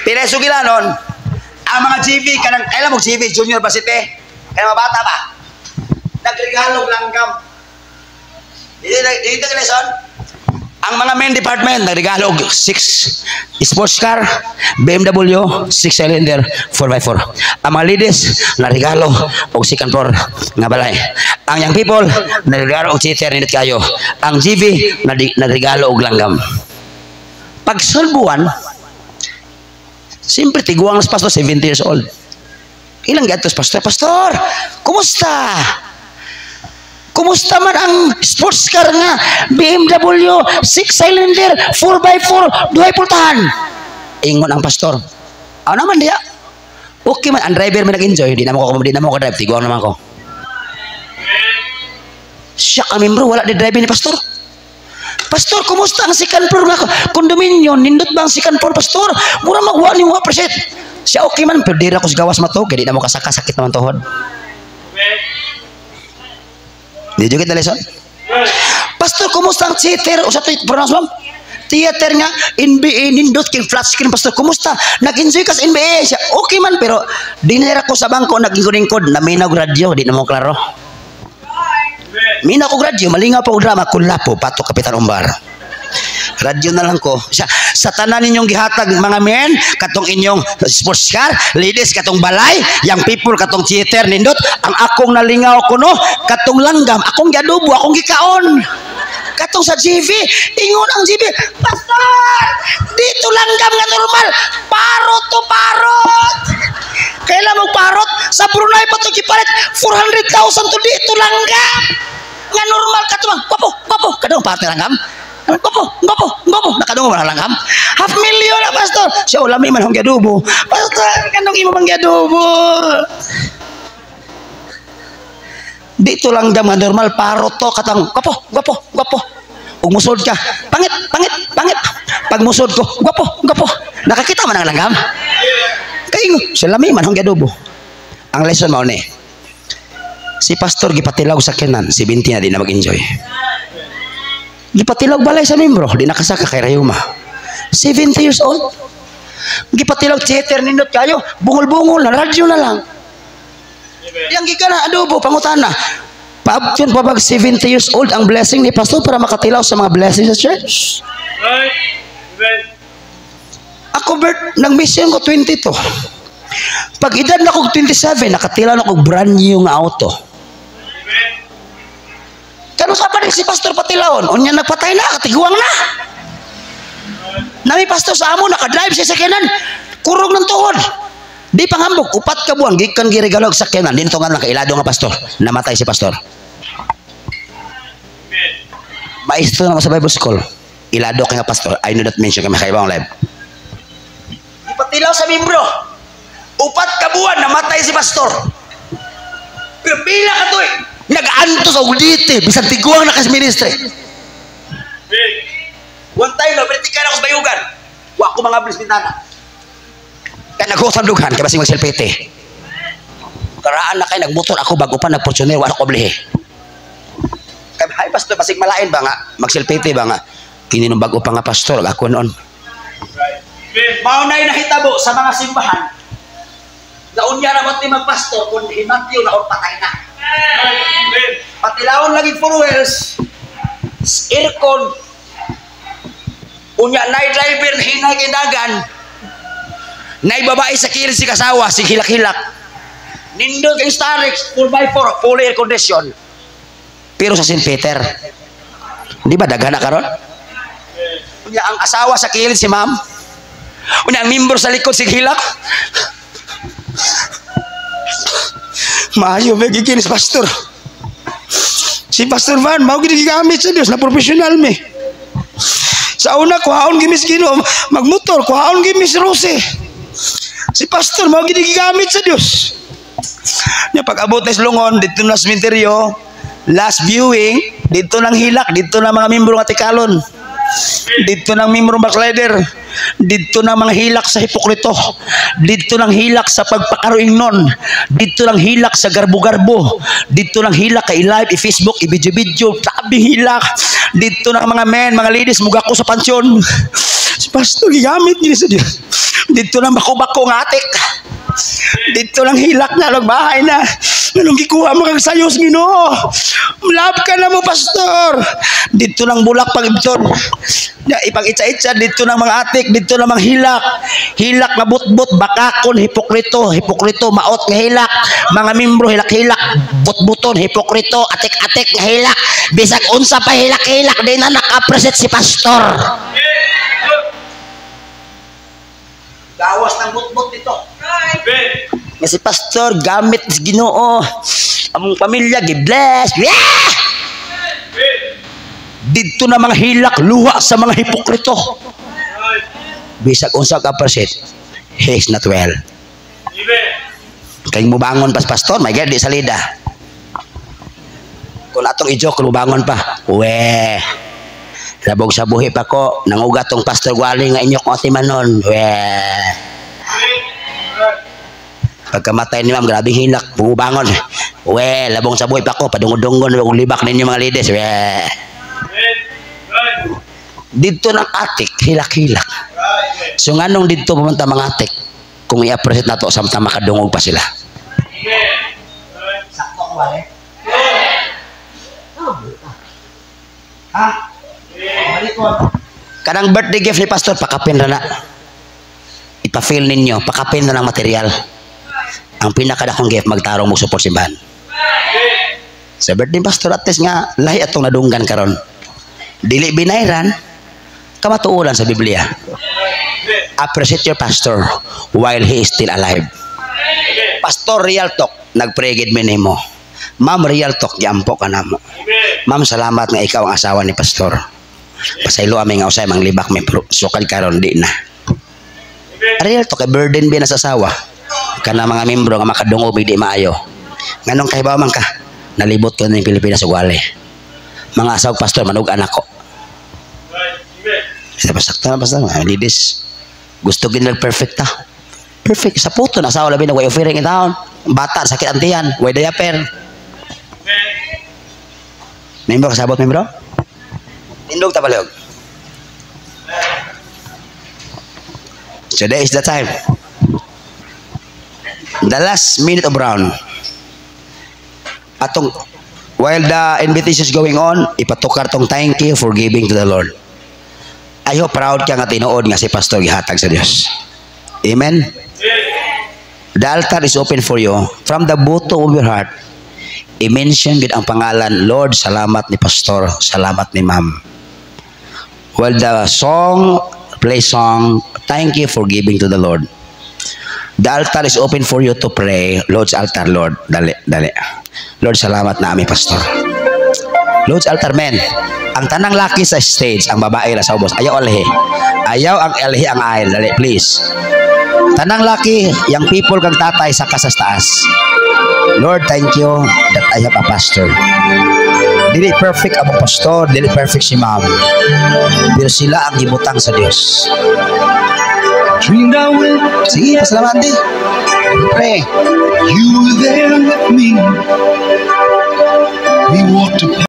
Pila sugilanon, ang mga GV kanang kailan mo GV junior ba site? Kaya mga bata ba? Nagregalog langgam. Dito ka lesson? Ang mga main department nagregalo og 6 sports car, BMW 6-cylinder 4x4. Ang mga ladies naregalo og second floor nga balay. Ang young people naregalo og theater nindot kayo. Ang GV naregalo og langgam. Pag sulbuan, siyempre tiguang nas pastor 70 years old. Ilang gatos pastor? Pastor, kumusta? Kumusta man ang sports car nga BMW 6-cylinder 4x4 duhay pultahan? Ingon ang pastor. Naman diya. Okay man, ang driver may nag-enjoy. Di na mo ko drive, tiguang naman ko. Siya kami bro, wala di driver ni pastor. Pastor, kumusta ang second floor nga kondominium? Nindot ba ang second floor, pastor? Mura magwa ni mga preset. Siya okay man, pero dira ko sa gawas mato, kaya di na mo kasakasakit naman tuhod. Di juga kita lesson. Pastor, kumusta ang theater? O sa pronounce mo? Theater nga, NBA, nindot, king flat screen, pastor, kumusta? Nag-enjoy ka sa NBA? Siya, okay man, pero dinera ko sa bangko, nag-ingkod, naminaw radyo, di na mo klaro. Minaw ko radyo, malingaw pa o drama, kulapo, pato, Kapitan Umbar. Radyo na lang ko. Sa tanan ninyong gihatag mga men, katong inyong sports car, ladies katong balay, young people katong theater nindot, ang akong nalingaw ko no, katong langgam, akong gadubo, akong gikaon. Katong sa GV, ingon ang GV, pastor, dito langgam nga normal, parot to parot. Kailan mo parot? Sa Brunei pa to kipalit, 400,000 to dito langgam. Nga normal katong, papo, kadong pati langgam. Gopo, nakadungo ba lang ham? 500,000 na pastor. Siya ulami man hong gadubo. Pastor, kanong imo bang gadubo? Dito lang dam normal paro to katang gopo. Ug musod ka. Pangit. Pag musod ko, gopo. Nakakita man ang langgam. Kay siya lami man hong gadubo. Ang lesson mao ni. Si pastor gipatilaw sa kenan, si binti na di na mag-enjoy. Gipatilaw balay sa membro, di nakasaka kay Rayuma. 70 years old. Gipatilaw theater nindot kayo, bungol-bungol na radyo na lang. Yang giga na adobo pangutana. Paabyon pa bag 70 years old ang blessing ni pastor para makatilaw sa mga blessings sa church. Ako nag-mission ko 22. Pag edad na ko 27, nakatilaw na ko brand new nga auto. Kano sa pa si pastor patilawon, unya nagpatay na, katiguang na. Nami pastor sa amo naka-drive siya sa kenan, kurog ng tuhod. Di pangambog, 4 ka buwan, gikan girigalog sa kenan, dito nga lang kailado nga pastor, namatay si pastor. Maestro na sa Bible School, ilado kay nga pastor, I know that mention kay makaibang live. Ipatilaw sa membro, 4 ka buwan, namatay si pastor. Pero pila ka to Nag-antos og dite bisan tiguang na kas ministry. One time na politika na ako sa bayugan. Wa ko mga bilis bintana. Kaya nag-usap dugan kaya basing magsilpete. Karaan na kayo nagmotor ako bago pa nag-portioner wala ko oblihe. Kaya hay pastor basig malain ba nga magsilpete ba nga kini nung bago pa nga pastor ako noon. Maunay nahitabo sa mga simbahan. Naunya na ba't ni magpastor kung himantyo na o patay na. Patilawon lagi fuels, aircon, unya night driver hinay kinagan, nay babae sa kirin si kasawa, si hilak-hilak. Nindot kay Starex, 4x4, full air condition. Pero sa St. Peter, di ba daghan na karon? Unya ang asawa sa kirin si ma'am. Unya ang membro sa likod si hilak. Maayo may giginis pastor. Si Pastor Van mao gid gigamit sa Dios na professional me. Sa una kuhaon gimis Ginoo, magmotor kuhaon gimis Rose. Si pastor mao gid gigamit sa Dios. Nya pag-abot na Slungon dito na sementeryo, last viewing dito nang hilak, dito na mga membro nga tikalon. Dito nang membro backslider, dito nang mga hilak sa hipokrito, dito nang hilak sa pagpakaruing non, dito nang hilak sa garbo-garbo, dito nang hilak kay live, i-Facebook, i-video-video, sabi hilak, dito nang mga men, mga ladies, muga ko sa pansyon. Si pastor gigamit niya sa Dios. Dito nang bako-bako ng atik, dito lang hilak na nagbahay na anong gikuha mo kang sayos Ginoo, love ka na mo pastor. Dito lang bulak pag-ibton ipag-itsa-itsa, dito lang mga atik, dito lang mga hilak na butbut, bakakon, hipokrito, maot nga hilak, mga membro hilak-hilak, butbuton, hipokrito, atik-atik nga hilak, bisag unsa pa hilak-hilak di na nakapreset si pastor. Gawas ng butbut dito. Kasi pastor gamit si Ginoo, among pamilya gi-bless. Yeah! Dito na mga hilak luha sa mga hipokrito. Bisag unsa ka percent, he is not well. Kay mo bangon pas pastor, may gadi salida. Kung atong i-joke mo bangon pa, we. Labog sa buhi pa ko, nangugat tong pastor Gwali nga inyo kong atimanon. We. Pagkamatay ni ma'am, grabing hilak, bubangon. We, labong sa buhi pa ko, padungod-dungon, wag libak ninyo mga ladies. We. Dito ng atik, hilak-hilak. So nga nung dito pumunta mga atik, kung i-appreciate na to, samtang makadungog pa sila. Sakto ko wala. Ha? Kanang birthday gift ni pastor, pakapin na na. Ipa-feel ninyo, pakapin na ng material. Ang pinakadakong gift, magtarong mo support simbahan. Sa birthday pastor, at least nga, lahi atong nadunggan karon. Dili binayran, kamatuulan sa Biblia. Appreciate your pastor while he is still alive. Pastor, real talk, nagpregid mi nimo. Ma'am, real talk, giampo ka namo. Ma'am, salamat nga ikaw ang asawa ni pastor. Pasaylo aming nga usay manglibak may sukal karon di na. Real talk, burden bi na sa asawa. Kana mga membro nga makadungog di maayo. Nganong kahibaw man ka? Nalibot ko ning Pilipinas ug wali. Mga asawag pastor manugan ako. Sa pasakta na pastor, ladies. Gusto gid perfect ta. Perfect sa puto na asawa labi na way offering in town. Bata sakit antiyan, way diaper. Membro kasabot membro? Indog ta palihog. Today is the time. The last minute of round. Atong while the invitation is going on, ipatukar tong thank you for giving to the Lord. I hope proud ka nga tinuod nga si pastor gihatag sa Dios. Amen. The altar is open for you. From the bottom of your heart, i-mention gid ang pangalan, Lord, salamat ni pastor, salamat ni ma'am. While the song, play song, thank you for giving to the Lord. The altar is open for you to pray. Lord's altar, Lord. Dali, dali. Lord, salamat na aming pastor. Lord's altar, men. Ang tanang laki sa stage, ang babae na sa ubos. Ayaw alhi. Ayaw ang alhi ang aisle. Dali, please. Tanang laki, yung people kang tatay sa kasas taas. Lord, thank you that I have a pastor. Dili perfect ang pastor, dili perfect si ma'am. Pero sila ang gibutang sa Dios. Dreamed I would Sige, pasalamat di. Pre. you were there with me. We walked apart.